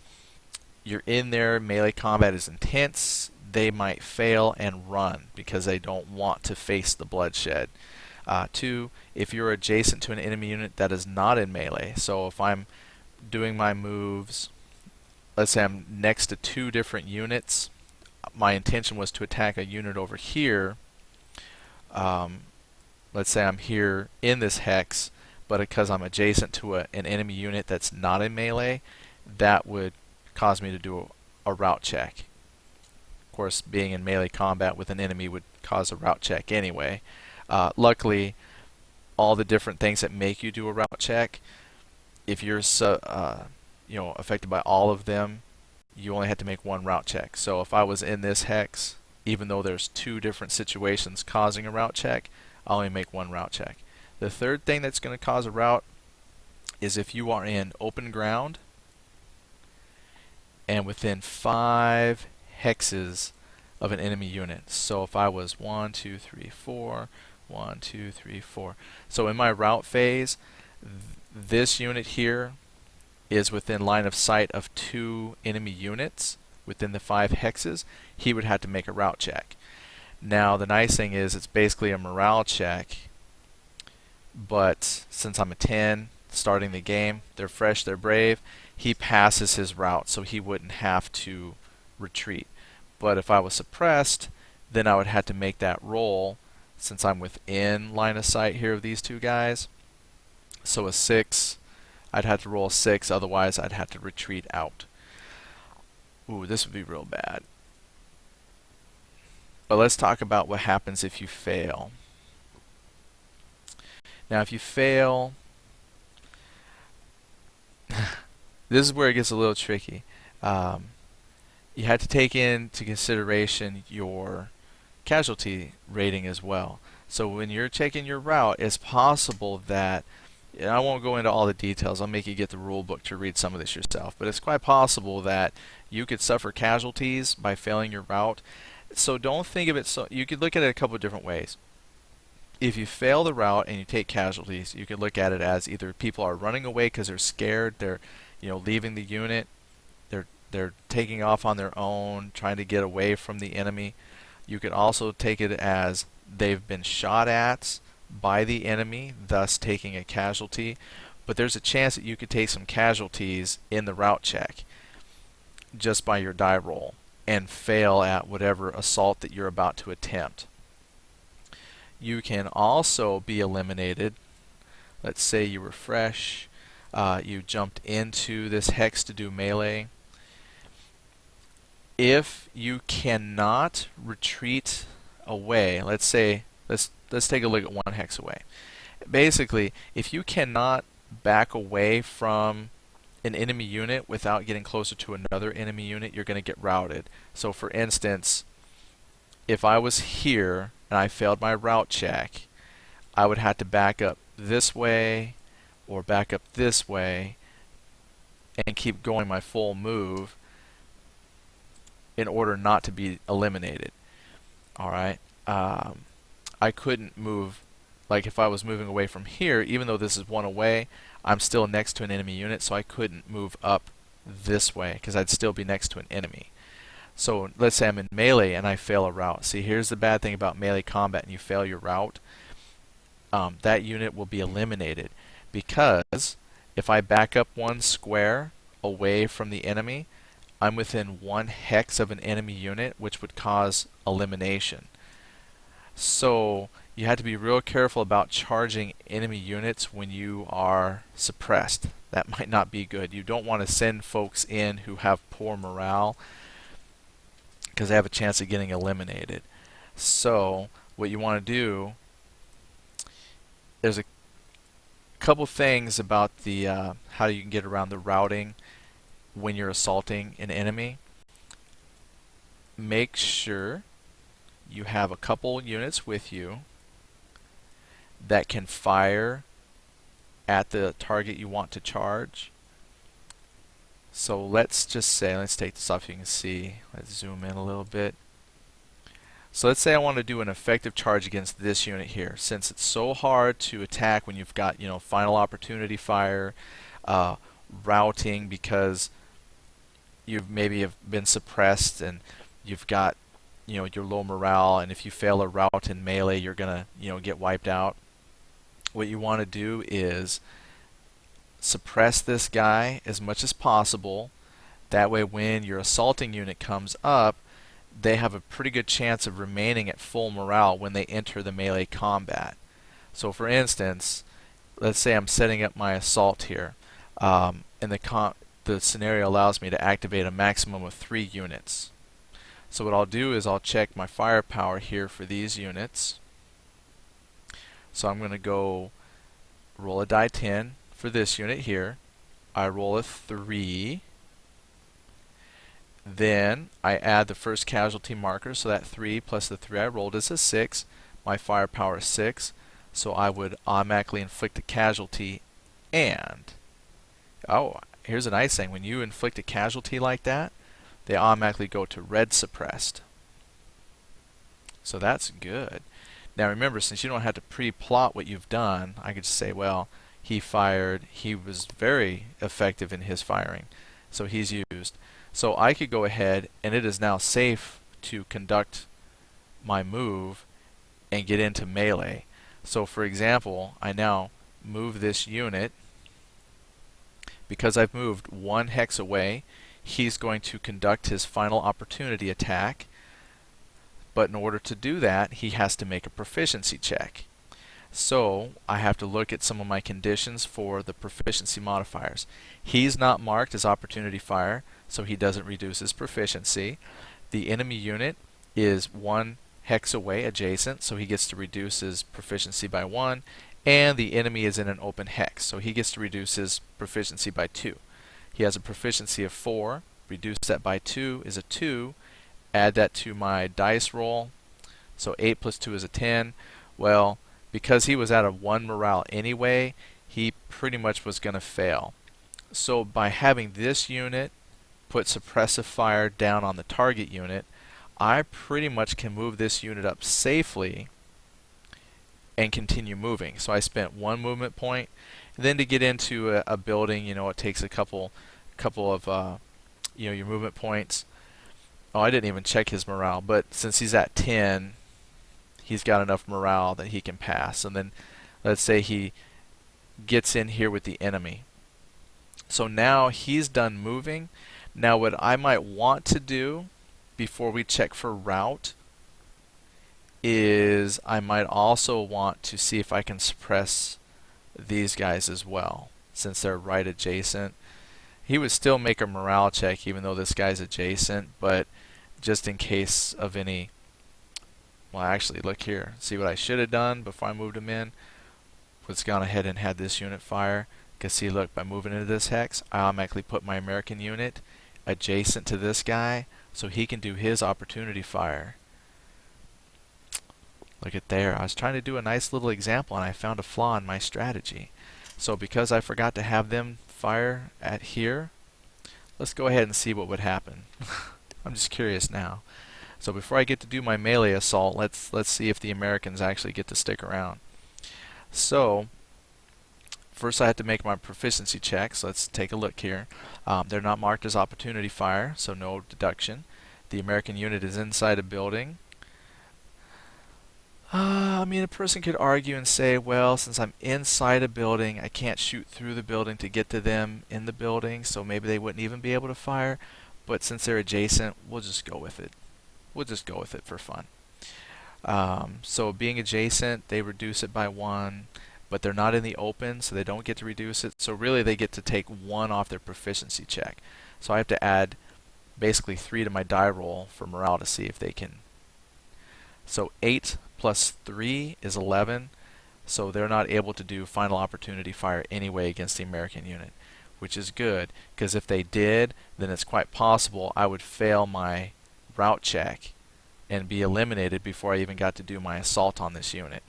you're in there, melee combat is intense, they might fail and run because they don't want to face the bloodshed. 2, if you're adjacent to an enemy unit that is not in melee, so if I'm doing my moves, let's say I'm next to 2 different units, my intention was to attack a unit over here. Let's say I'm here in this hex, but because I'm adjacent to an enemy unit that's not in melee, that would cause me to do a route check. Of course, being in melee combat with an enemy would cause a route check anyway. Luckily, all the different things that make you do a route check, if you're affected by all of them, you only had to make 1 route check. So if I was in this hex, even though there's 2 different situations causing a route check, I'll only make 1 route check. The third thing that's going to cause a route is if you are in open ground and within 5 hexes of an enemy unit. So if I was 1, 2, 3, 4, 1, 2, 3, 4. So in my route phase, this unit here is within line of sight of 2 enemy units within the 5 hexes, he would have to make a route check. Now the nice thing is it's basically a morale check, but since I'm a 10 starting the game, they're fresh, they're brave, he passes his route so he wouldn't have to retreat. But if I was suppressed, then I would have to make that roll since I'm within line of sight here of these 2 guys. So a 6, I'd have to roll a 6, otherwise I'd have to retreat out. Ooh, this would be real bad. But let's talk about what happens if you fail. Now if you fail, this is where it gets a little tricky. You have to take into consideration your casualty rating as well. So when you're checking your route, it's possible that, and I won't go into all the details, I'll make you get the rule book to read some of this yourself, but it's quite possible that you could suffer casualties by failing your route. So don't think of it so, you could look at it a couple of different ways. If you fail the route and you take casualties, you could look at it as either people are running away because they're scared, they're leaving the unit, they're taking off on their own, trying to get away from the enemy. You could also take it as they've been shot at by the enemy, thus taking a casualty. But there's a chance that you could take some casualties in the route check just by your die roll and fail at whatever assault that you're about to attempt. You can also be eliminated. Let's say you were fresh, you jumped into this hex to do melee. If you cannot retreat away, let's say let's take a look at one hex away. Basically, if you cannot back away from an enemy unit without getting closer to another enemy unit, you're going to get routed. So for instance, if I was here and I failed my route check, I would have to back up this way or back up this way and keep going my full move in order not to be eliminated. Alright, I couldn't move, like if I was moving away from here, even though this is one away, I'm still next to an enemy unit, so I couldn't move up this way because I'd still be next to an enemy. So let's say I'm in melee and I fail a route. See, here's the bad thing about melee combat and you fail your route. That unit will be eliminated because if I back up one square away from the enemy, I'm within one hex of an enemy unit, which would cause elimination. So you have to be real careful about charging enemy units when you are suppressed. That might not be good. You don't want to send folks in who have poor morale because they have a chance of getting eliminated. So what you want to do, there's a couple things about the how you can get around the routing when you're assaulting an enemy. Make sure you have a couple units with you that can fire at the target you want to charge. So let's just say, let's take this off so you can see. Let's zoom in a little bit. So let's say I want to do an effective charge against this unit here. Since it's so hard to attack when you've got, final opportunity fire, routing because you've maybe have been suppressed and you've got, your low morale, and if you fail a route in melee, you're gonna, get wiped out. What you want to do is suppress this guy as much as possible. That way when your assaulting unit comes up, they have a pretty good chance of remaining at full morale when they enter the melee combat. So for instance, let's say I'm setting up my assault here, and the scenario allows me to activate a maximum of 3 units. So what I'll do is I'll check my firepower here for these units. So I'm going to go roll a die 10 for this unit here. I roll a 3. Then I add the first casualty marker, so that 3 plus the 3 I rolled is a 6. My firepower is 6, so I would automatically inflict a casualty. And here's a nice thing: when you inflict a casualty like that, they automatically go to red suppressed. So that's good. Now remember, since you don't have to pre-plot what you've done, I could just say, well, he was very effective in his firing, so he's used. So I could go ahead, and it is now safe to conduct my move and get into melee. So for example, I now move this unit. Because I've moved 1 hex away, he's going to conduct his final opportunity attack. But in order to do that, he has to make a proficiency check. So I have to look at some of my conditions for the proficiency modifiers. He's not marked as opportunity fire, so he doesn't reduce his proficiency. The enemy unit is 1 hex away adjacent, so he gets to reduce his proficiency by 1. And the enemy is in an open hex, so he gets to reduce his proficiency by 2. He has a proficiency of 4. Reduce that by 2 is a 2. Add that to my dice roll. So 8 plus 2 is a 10. Well, because he was at a 1 morale anyway, he pretty much was going to fail. So by having this unit put suppressive fire down on the target unit, I pretty much can move this unit up safely and continue moving. So I spent 1 movement point. And then to get into a building, it takes a couple of your movement points. Oh, I didn't even check his morale, but since he's at 10, he's got enough morale that he can pass. And then let's say he gets in here with the enemy. So now he's done moving. Now what I might want to do before we check for route is I might also want to see if I can suppress these guys as well, since they're right adjacent. He would still make a morale check even though this guy's adjacent, but just in case of any. Well, actually, look here. See what I should have done before I moved him in? Was gone ahead and had this unit fire. Because see, look, by moving into this hex, I automatically put my American unit adjacent to this guy, so he can do his opportunity fire. Look at there. I was trying to do a nice little example, and I found a flaw in my strategy. So because I forgot to have them fire at here, let's go ahead and see what would happen. I'm just curious now. So before I get to do my melee assault, let's see if the Americans actually get to stick around. So first I have to make my proficiency checks. Let's take a look here. They're not marked as opportunity fire, so no deduction. The American unit is inside a building. I mean, a person could argue and say, well, since I'm inside a building, I can't shoot through the building to get to them in the building, so maybe they wouldn't even be able to fire. But since they're adjacent, we'll just go with it. We'll just go with it for fun. So being adjacent, they reduce it by 1, but they're not in the open, so they don't get to reduce it. So really, they get to take 1 off their proficiency check. So I have to add basically 3 to my die roll for morale to see if they can. So 8 plus 3 is 11, so they're not able to do final opportunity fire anyway against the American unit, which is good, because if they did, then it's quite possible I would fail my route check and be eliminated before I even got to do my assault on this unit.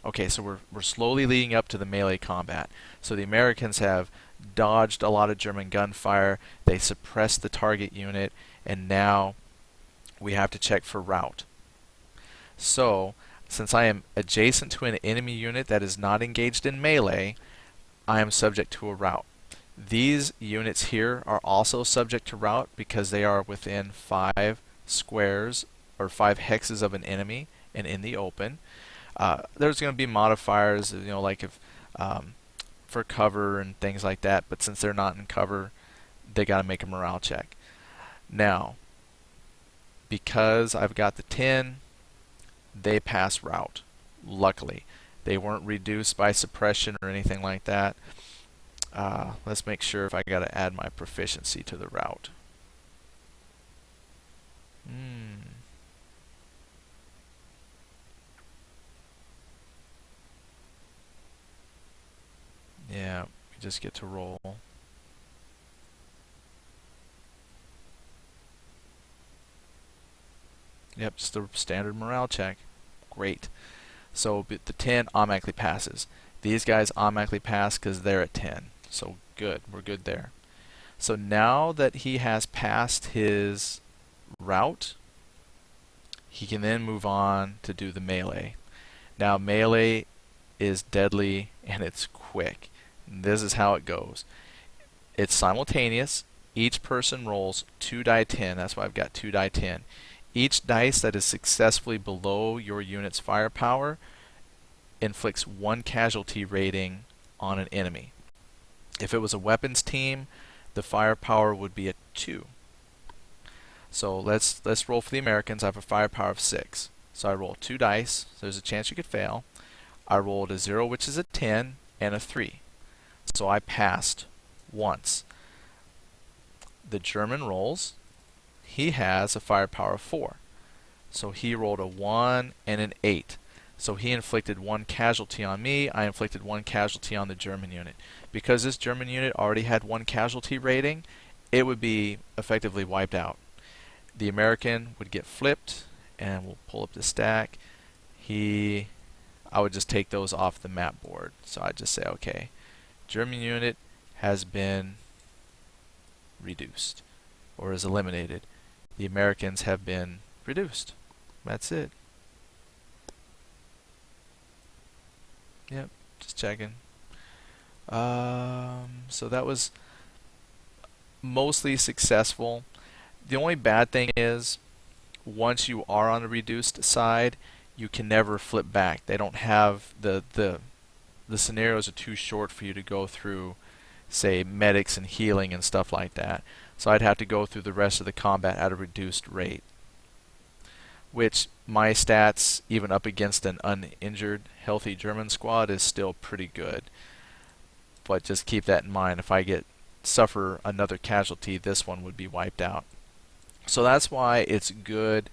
Okay, so we're slowly leading up to the melee combat. So the Americans have dodged a lot of German gunfire, they suppressed the target unit, and now we have to check for route. So, since I am adjacent to an enemy unit that is not engaged in melee, I am subject to a route. These units here are also subject to route because they are within 5 squares or 5 hexes of an enemy and in the open. There's going to be modifiers, like if for cover and things like that, but since they're not in cover, they got to make a morale check. Now, because I've got the 10, they pass route. Luckily, they weren't reduced by suppression or anything like that. Let's make sure if I got to add my proficiency to the route. Yeah, we just get to roll. Yep, just a standard morale check. Great. So the 10 automatically passes. These guys automatically pass because they're at 10. So good, we're good there. So now that he has passed his route, he can then move on to do the melee. Now melee is deadly and it's quick. And this is how it goes. It's simultaneous. Each person rolls 2 die 10. That's why I've got 2 die 10. Each dice that is successfully below your unit's firepower inflicts 1 casualty rating on an enemy. If it was a weapons team, the firepower would be a 2. So let's roll for the Americans. I have a firepower of 6. So I roll 2 dice. So there's a chance you could fail. I rolled a 0, which is a 10, and a 3. So I passed once. The German rolls. He has a firepower of 4. So he rolled a 1 and an 8. So he inflicted 1 casualty on me. I inflicted 1 casualty on the German unit. Because this German unit already had 1 casualty rating, it would be effectively wiped out. The American would get flipped, and we'll pull up the stack. I would just take those off the map board. So I'd just say, okay, German unit has been reduced or is eliminated. The Americans have been reduced. That's it. Yep, just checking. So that was mostly successful. The only bad thing is, once you are on the reduced side, you can never flip back. They don't have the scenarios are too short for you to go through, say, medics and healing and stuff like that. So I'd have to go through the rest of the combat at a reduced rate, which my stats, even up against an uninjured, healthy German squad, is still pretty good. But just keep that in mind. If I suffer another casualty, this one would be wiped out. So that's why it's good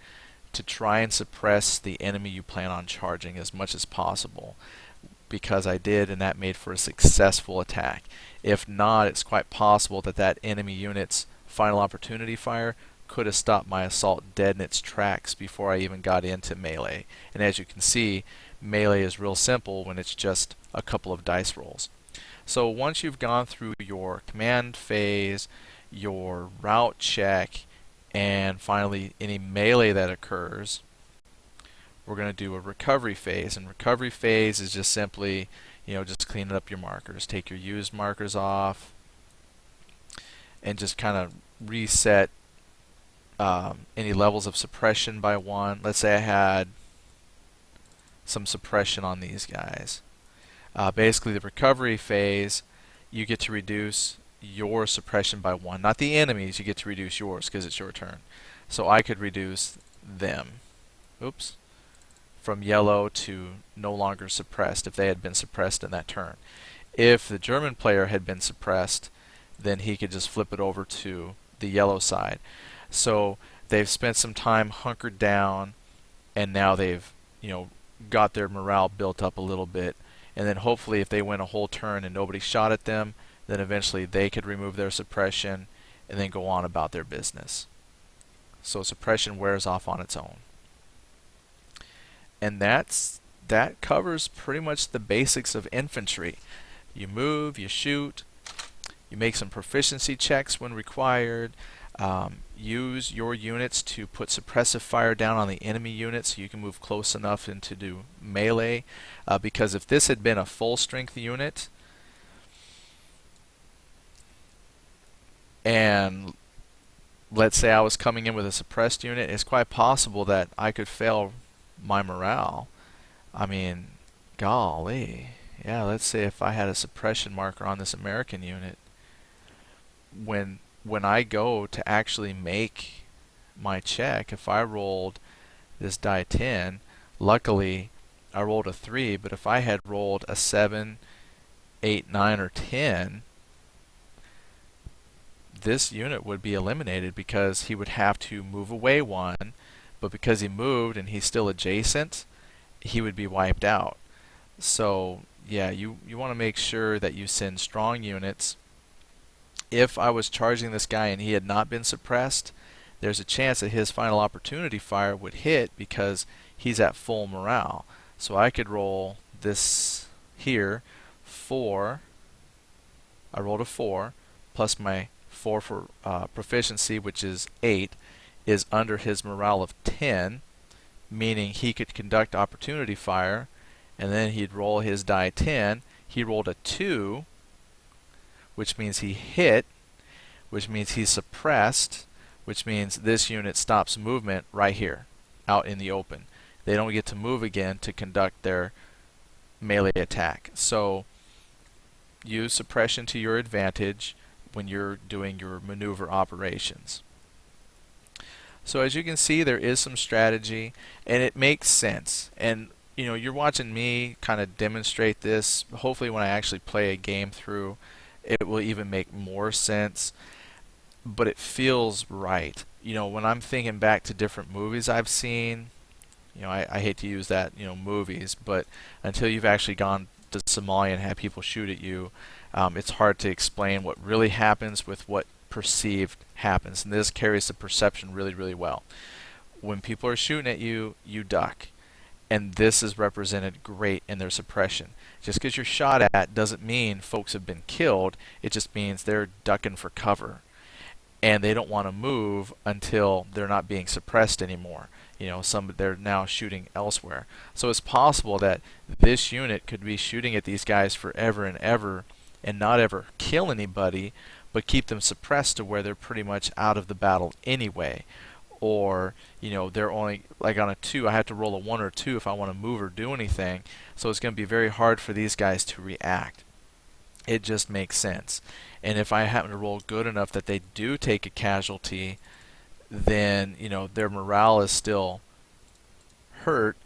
to try and suppress the enemy you plan on charging as much as possible, because I did, and that made for a successful attack. If not, it's quite possible that that enemy unit's final opportunity fire could have stopped my assault dead in its tracks before I even got into melee. And as you can see, melee is real simple when it's just a couple of dice rolls. So once you've gone through your command phase, your route check, and finally any melee that occurs, we're going to do a recovery phase. And recovery phase is just simply, just cleaning up your markers. Take your used markers off and just kind of reset any levels of suppression by 1. Let's say I had some suppression on these guys. Basically, the recovery phase, you get to reduce your suppression by 1. Not the enemies, you get to reduce yours because it's your turn. So I could reduce them. Oops. From yellow to no longer suppressed if they had been suppressed in that turn. If the German player had been suppressed, then he could just flip it over to the yellow side. So they've spent some time hunkered down, and now they've got their morale built up a little bit, and then hopefully if they went a whole turn and nobody shot at them, then eventually they could remove their suppression and then go on about their business. So suppression wears off on its own. And that covers pretty much the basics of infantry. You move, you shoot, you make some proficiency checks when required, use your units to put suppressive fire down on the enemy units so you can move close enough into do melee, because if this had been a full strength unit and let's say I was coming in with a suppressed unit, it's quite possible that I could fail my morale. I mean, golly, yeah, let's say if I had a suppression marker on this American unit, when I go to actually make my check, if I rolled this die 10, luckily I rolled a 3, but if I had rolled a 7, 8, 9, or 10, this unit would be eliminated because he would have to move away 1, but because he moved and he's still adjacent, he would be wiped out. So yeah, you want to make sure that you send strong units. If I was charging this guy and he had not been suppressed, there's a chance that his final opportunity fire would hit because he's at full morale. So I could roll this here, 4. I rolled a 4, plus my 4 for proficiency, which is 8, is under his morale of 10, meaning he could conduct opportunity fire, and then he'd roll his die 10. He rolled a 2, which means he hit, which means he's suppressed, which means this unit stops movement right here, out in the open. They don't get to move again to conduct their melee attack. So use suppression to your advantage when you're doing your maneuver operations. So as you can see, there is some strategy, and it makes sense. And you're watching me kind of demonstrate this. Hopefully when I actually play a game through, it will even make more sense, but it feels right. When I'm thinking back to different movies I've seen, I hate to use that, movies, but until you've actually gone to Somalia and had people shoot at you, it's hard to explain what really happens with what perceived happens. And this carries the perception really, really well. When people are shooting at you, you duck. And this is represented great in their suppression. Just because you're shot at doesn't mean folks have been killed. It just means they're ducking for cover. And they don't want to move until they're not being suppressed anymore. They're now shooting elsewhere. So it's possible that this unit could be shooting at these guys forever and ever and not ever kill anybody, but keep them suppressed to where they're pretty much out of the battle anyway. Or they're only, like on a 2, I have to roll a 1 or 2 if I want to move or do anything, so it's going to be very hard for these guys to react. It just makes sense. And if I happen to roll good enough that they do take a casualty, then their morale is still hurt,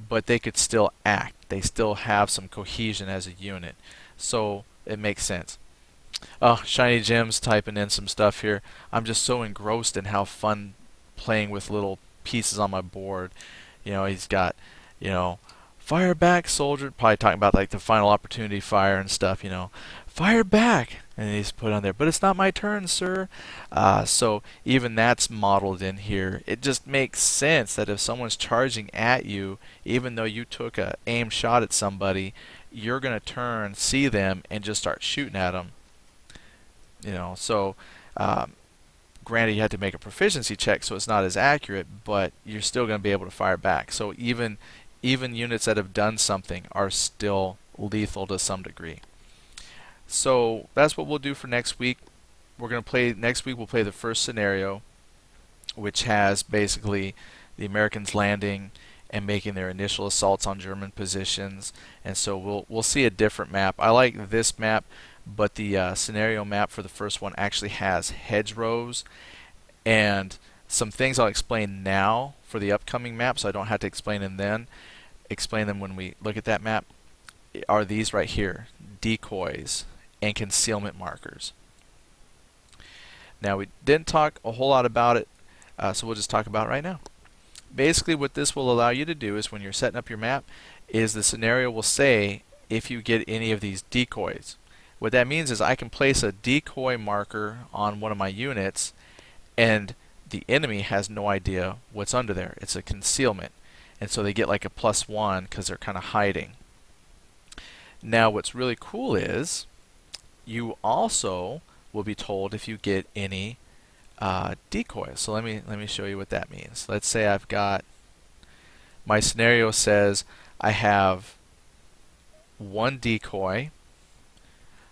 but they could still act. They still have some cohesion as a unit, so it makes sense. Oh, Shiny Gems typing in some stuff here. I'm just so engrossed in how fun playing with little pieces on my board. He's got, you know, fire back, soldier. Probably talking about like the final opportunity fire and stuff. Fire back, and he's put on there. But it's not my turn, sir. So even that's modeled in here. It just makes sense that if someone's charging at you, even though you took a aim shot at somebody, you're gonna turn, see them, and just start shooting at them. So granted, you had to make a proficiency check, so it's not as accurate, but you're still going to be able to fire back. So even units that have done something are still lethal to some degree. So that's what we'll do for next week. Next week we'll play the first scenario, which has basically the Americans landing and making their initial assaults on German positions. And so we'll see a different map. I like this map, but the scenario map for the first one actually has hedgerows, and some things I'll explain now for the upcoming map, so I don't have to explain them when we look at that map, are these right here: decoys and concealment markers. Now, we didn't talk a whole lot about it, so we'll just talk about it right now. Basically, what this will allow you to do is when you're setting up your map, is the scenario will say if you get any of these decoys. What that means is I can place a decoy marker on one of my units, and the enemy has no idea what's under there. It's a concealment, and so they get like a +1 because they're kind of hiding. Now, what's really cool is you also will be told if you get any decoys. So let me show you what that means. Let's say I've got, my scenario says I have one decoy.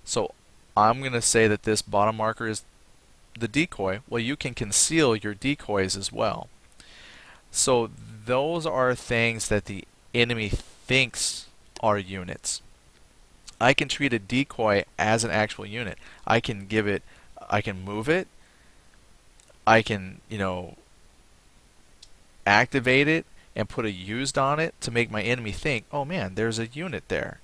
So I'm going to say that this bottom marker is the decoy. Well, you can conceal your decoys as well. So those are things that the enemy thinks are units. I can treat a decoy as an actual unit. I can move it. I can, activate it and put a used on it to make my enemy think, oh man, there's a unit there.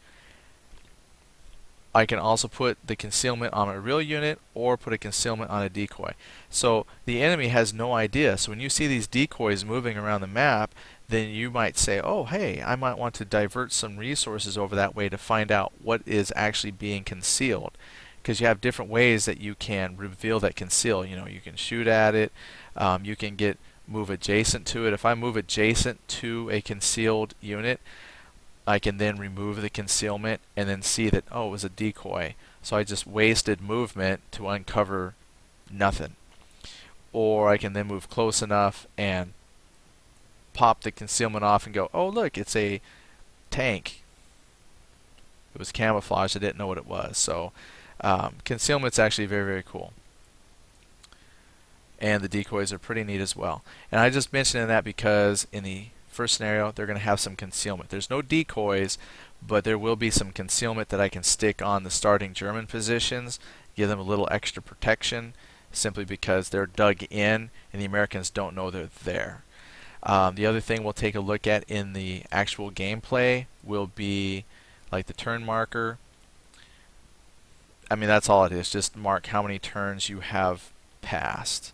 I can also put the concealment on a real unit or put a concealment on a decoy. So the enemy has no idea. So when you see these decoys moving around the map, then you might say, oh hey, I might want to divert some resources over that way to find out what is actually being concealed. Because you have different ways that you can reveal that conceal. You can shoot at it, you can move adjacent to it. If I move adjacent to a concealed unit, I can then remove the concealment and then see that, oh, it was a decoy. So I just wasted movement to uncover nothing. Or I can then move close enough and pop the concealment off and go, oh look, it's a tank. It was camouflage, I didn't know what it was. So concealment's actually very, very cool. And the decoys are pretty neat as well. And I just mentioned that because in the first scenario, they're going to have some concealment. There's no decoys, but there will be some concealment that I can stick on the starting German positions, give them a little extra protection, simply because they're dug in and the Americans don't know they're there. The other thing we'll take a look at in the actual gameplay will be like the turn marker. I mean, that's all it is, just mark how many turns you have passed.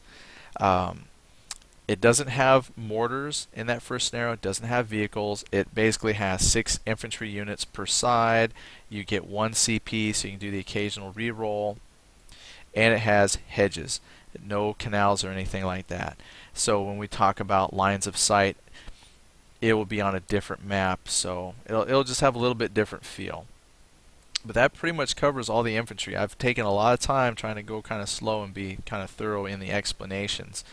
It doesn't have mortars in that first scenario. It doesn't have vehicles. It basically has 6 infantry units per side. You get 1 CP, so you can do the occasional reroll. And it has hedges. No canals or anything like that. So when we talk about lines of sight, it will be on a different map. So it'll just have a little bit different feel. But that pretty much covers all the infantry. I've taken a lot of time trying to go kind of slow and be kind of thorough in the explanations.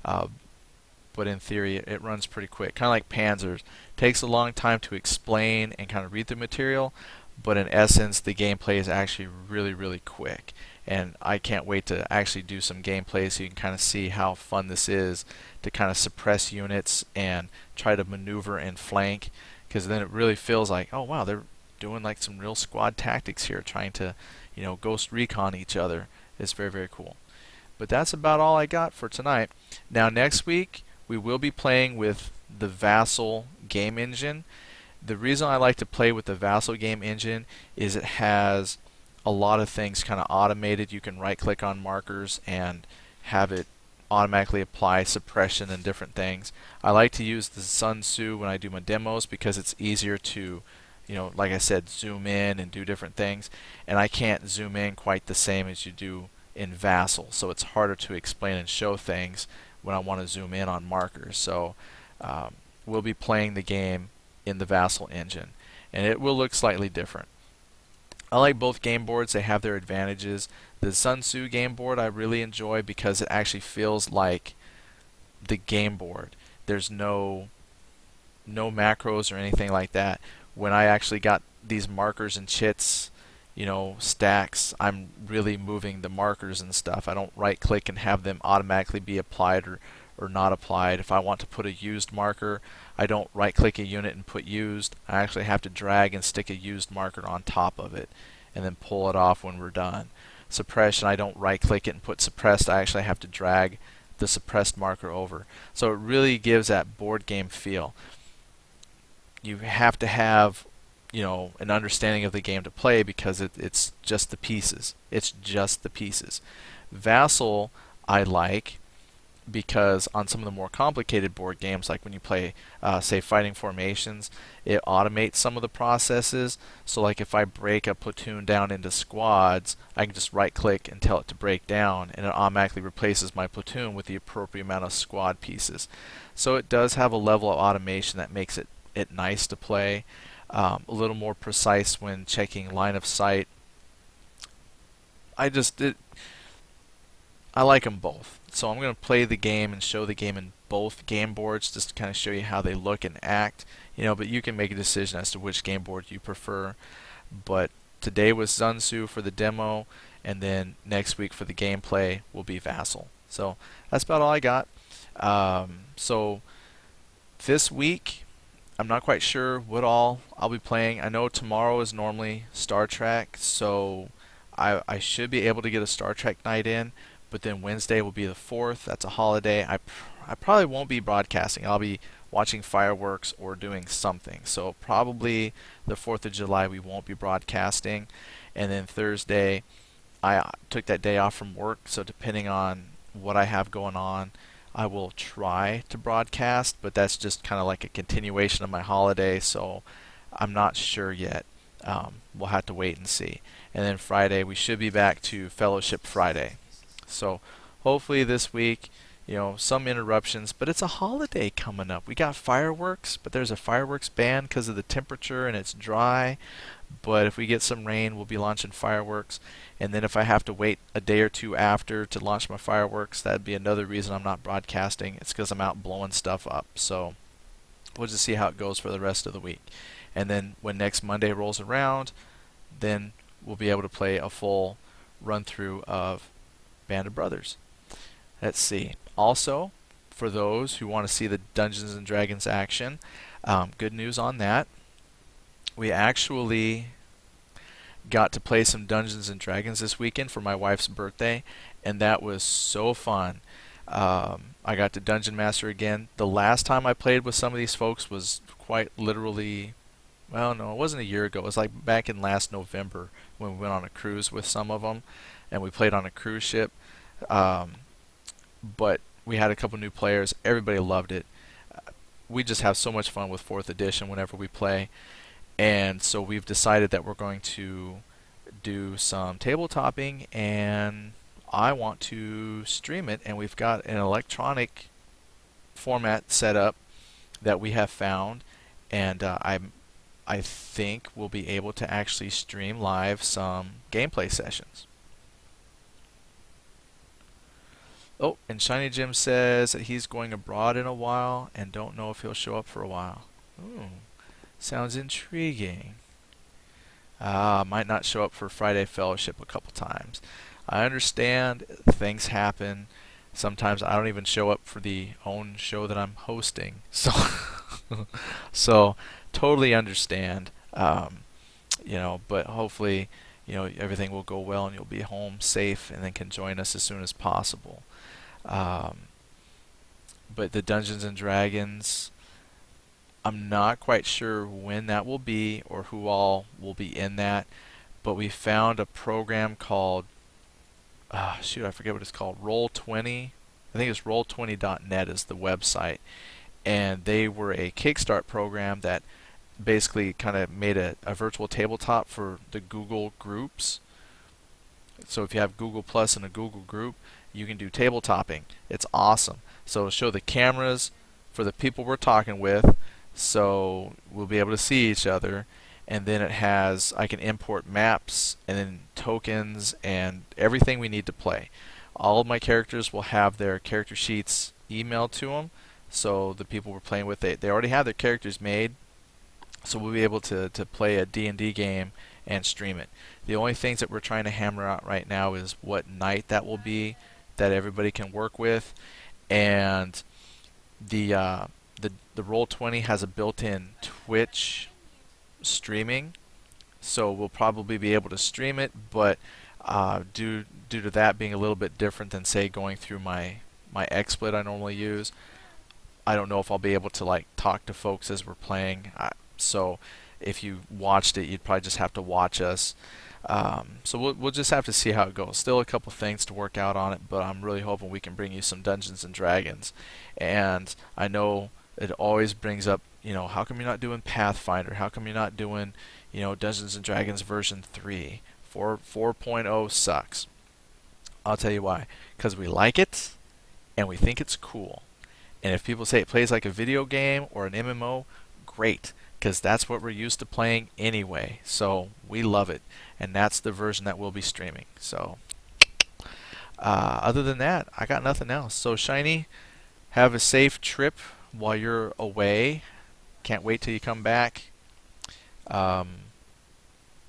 But in theory, it runs pretty quick. Kind of like Panzers. Takes a long time to explain and kind of read the material, but in essence, the gameplay is actually really, really quick. And I can't wait to actually do some gameplay so you can kind of see how fun this is to kind of suppress units and try to maneuver and flank, because then it really feels like, oh wow, they're doing like some real squad tactics here, trying to, ghost recon each other. It's very, very cool. But that's about all I got for tonight. Now next week, we will be playing with the Vassal game engine. The reason I like to play with the Vassal game engine is it has a lot of things kind of automated. You can right click on markers and have it automatically apply suppression and different things. I like to use the Sun Tzu when I do my demos because it's easier to, like I said, zoom in and do different things. And I can't zoom in quite the same as you do in Vassal, so it's harder to explain and show things when I want to zoom in on markers. So we'll be playing the game in the Vassal engine, and it will look slightly different. I like both game boards. They have their advantages. The Sun Tzu game board I really enjoy because it actually feels like the game board. There's no macros or anything like that. When I actually got these markers and chits, stacks, I'm really moving the markers and stuff. I don't right click and have them automatically be applied or not applied. If I want to put a used marker, I don't right click a unit and put used. I actually have to drag and stick a used marker on top of it and then pull it off when we're done. Suppression, I don't right click it and put suppressed. I actually have to drag the suppressed marker over. So it really gives that board game feel. You have to have an understanding of the game to play because it's just the pieces. It's just the pieces. Vassal I like because on some of the more complicated board games, like when you play, say, Fighting Formations, it automates some of the processes. So like if I break a platoon down into squads, I can just right click and tell it to break down, and it automatically replaces my platoon with the appropriate amount of squad pieces. So it does have a level of automation that makes it nice to play. A little more precise when checking line of sight. I like them both. So I'm going to play the game and show the game in both game boards just to kind of show you how they look and act. But you can make a decision as to which game board you prefer. But today was Sun Tzu for the demo, and then next week for the gameplay will be Vassal. So that's about all I got. So this week, I'm not quite sure what all I'll be playing. I know tomorrow is normally Star Trek, so I should be able to get a Star Trek night in. But then Wednesday will be the 4th. That's a holiday. I probably won't be broadcasting. I'll be watching fireworks or doing something. So probably the 4th of July we won't be broadcasting. And then Thursday, I took that day off from work. So depending on what I have going on, I will try to broadcast. But that's just kind of like a continuation of my holiday. So I'm not sure yet. We'll have to wait and see. And then Friday, we should be back to Fellowship Friday. So hopefully this week, some interruptions, but it's a holiday coming up. We got fireworks, but there's a fireworks ban because of the temperature and it's dry. But if we get some rain, we'll be launching fireworks. And then if I have to wait a day or two after to launch my fireworks, that'd be another reason I'm not broadcasting. It's because I'm out blowing stuff up. So we'll just see how it goes for the rest of the week. And then when next Monday rolls around, then we'll be able to play a full run through of Band of Brothers. Let's see. Also, for those who want to see the Dungeons and Dragons action, good news on that. We actually got to play some Dungeons and Dragons this weekend for my wife's birthday, and that was so fun. I got to Dungeon Master again. The last time I played with some of these folks was quite literally, well, no, it wasn't a year ago. It was like back in last November when we went on a cruise with some of them, and we played on a cruise ship. But we had a couple new players. Everybody loved it. We just have so much fun with 4th edition whenever we play. And so we've decided that we're going to do some tabletopping, and I want to stream it. And we've got an electronic format set up that we have found, and I think we'll be able to actually stream live some gameplay sessions. Oh, and Shiny Jim says that he's going abroad in a while and don't know if he'll show up for a while. Ooh, sounds intriguing. Might not show up for Friday Fellowship a couple times. I understand things happen. Sometimes I don't even show up for the own show that I'm hosting. So, so totally understand. But hopefully, everything will go well and you'll be home safe and then can join us as soon as possible. But the Dungeons and Dragons, I'm not quite sure when that will be or who all will be in that, but we found a program called, I forget what it's called, Roll20 I think it's roll20.net is the website, and they were a Kickstart program that basically kind of made a virtual tabletop for the Google groups. So if you have Google Plus and a Google group, you can do tabletopping. It's awesome. So it'll show the cameras for the people we're talking with, so we'll be able to see each other. And then it has, I can import maps and then tokens and everything we need to play. All of my characters will have their character sheets emailed to them, so the people we're playing with, they already have their characters made, so we'll be able to play a D&D game and stream it. The only things that we're trying to hammer out right now is what night that will be that everybody can work with, and the Roll20 has a built-in Twitch streaming, so we'll probably be able to stream it, but due to that being a little bit different than say going through my XSplit I normally use, I don't know if I'll be able to like talk to folks as we're playing. So if you watched it, you'd probably just have to watch us. So we'll just have to see how it goes. Still a couple things to work out on it, but I'm really hoping we can bring you some Dungeons and Dragons. And I know it always brings up, how come you're not doing Pathfinder? How come you're not doing, Dungeons and Dragons version 3? 4.0 sucks. I'll tell you why. Because we like it and we think it's cool. And if people say it plays like a video game or an MMO, great, because that's what we're used to playing anyway. So we love it, and that's the version that we'll be streaming. So other than that, I got nothing else. So Shiny, have a safe trip while you're away. Can't wait till you come back.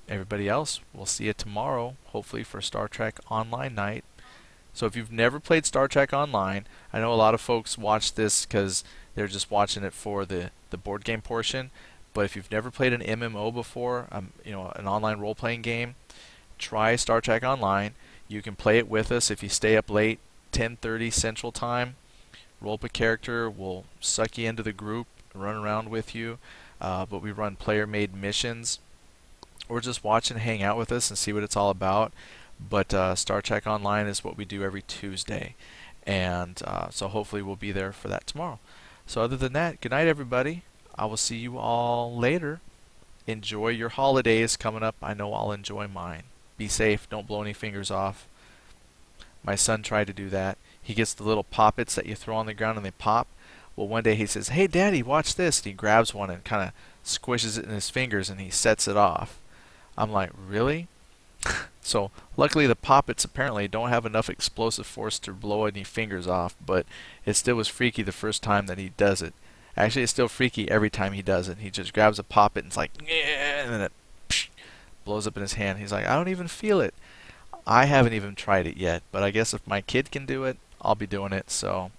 Everybody else, we'll see you tomorrow, hopefully for Star Trek Online night. So if you've never played Star Trek Online, I know a lot of folks watch this because they're just watching it for the board game portion. But if you've never played an MMO before, an online role-playing game, try Star Trek Online. You can play it with us if you stay up late, 10:30 Central Time. Roll up a character, we'll suck you into the group, run around with you. But we run player-made missions. Or just watch and hang out with us and see what it's all about. But Star Trek Online is what we do every Tuesday. And so hopefully we'll be there for that tomorrow. So other than that, good night everybody. I will see you all later. Enjoy your holidays coming up. I know I'll enjoy mine. Be safe. Don't blow any fingers off. My son tried to do that. He gets the little poppets that you throw on the ground and they pop. Well, one day he says, "Hey Daddy, watch this." And he grabs one and kind of squishes it in his fingers and he sets it off. I'm like, really? So luckily the poppets apparently don't have enough explosive force to blow any fingers off, but it still was freaky the first time that he does it. Actually, it's still freaky every time he does it. He just grabs a poppet and it's like, yeah, and then it blows up in his hand. He's like, I don't even feel it. I haven't even tried it yet, but I guess if my kid can do it, I'll be doing it. So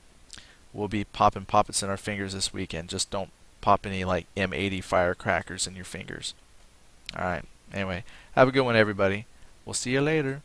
we'll be popping poppets in our fingers this weekend. Just don't pop any like M80 firecrackers in your fingers. Alright, anyway, have a good one everybody. We'll see you later.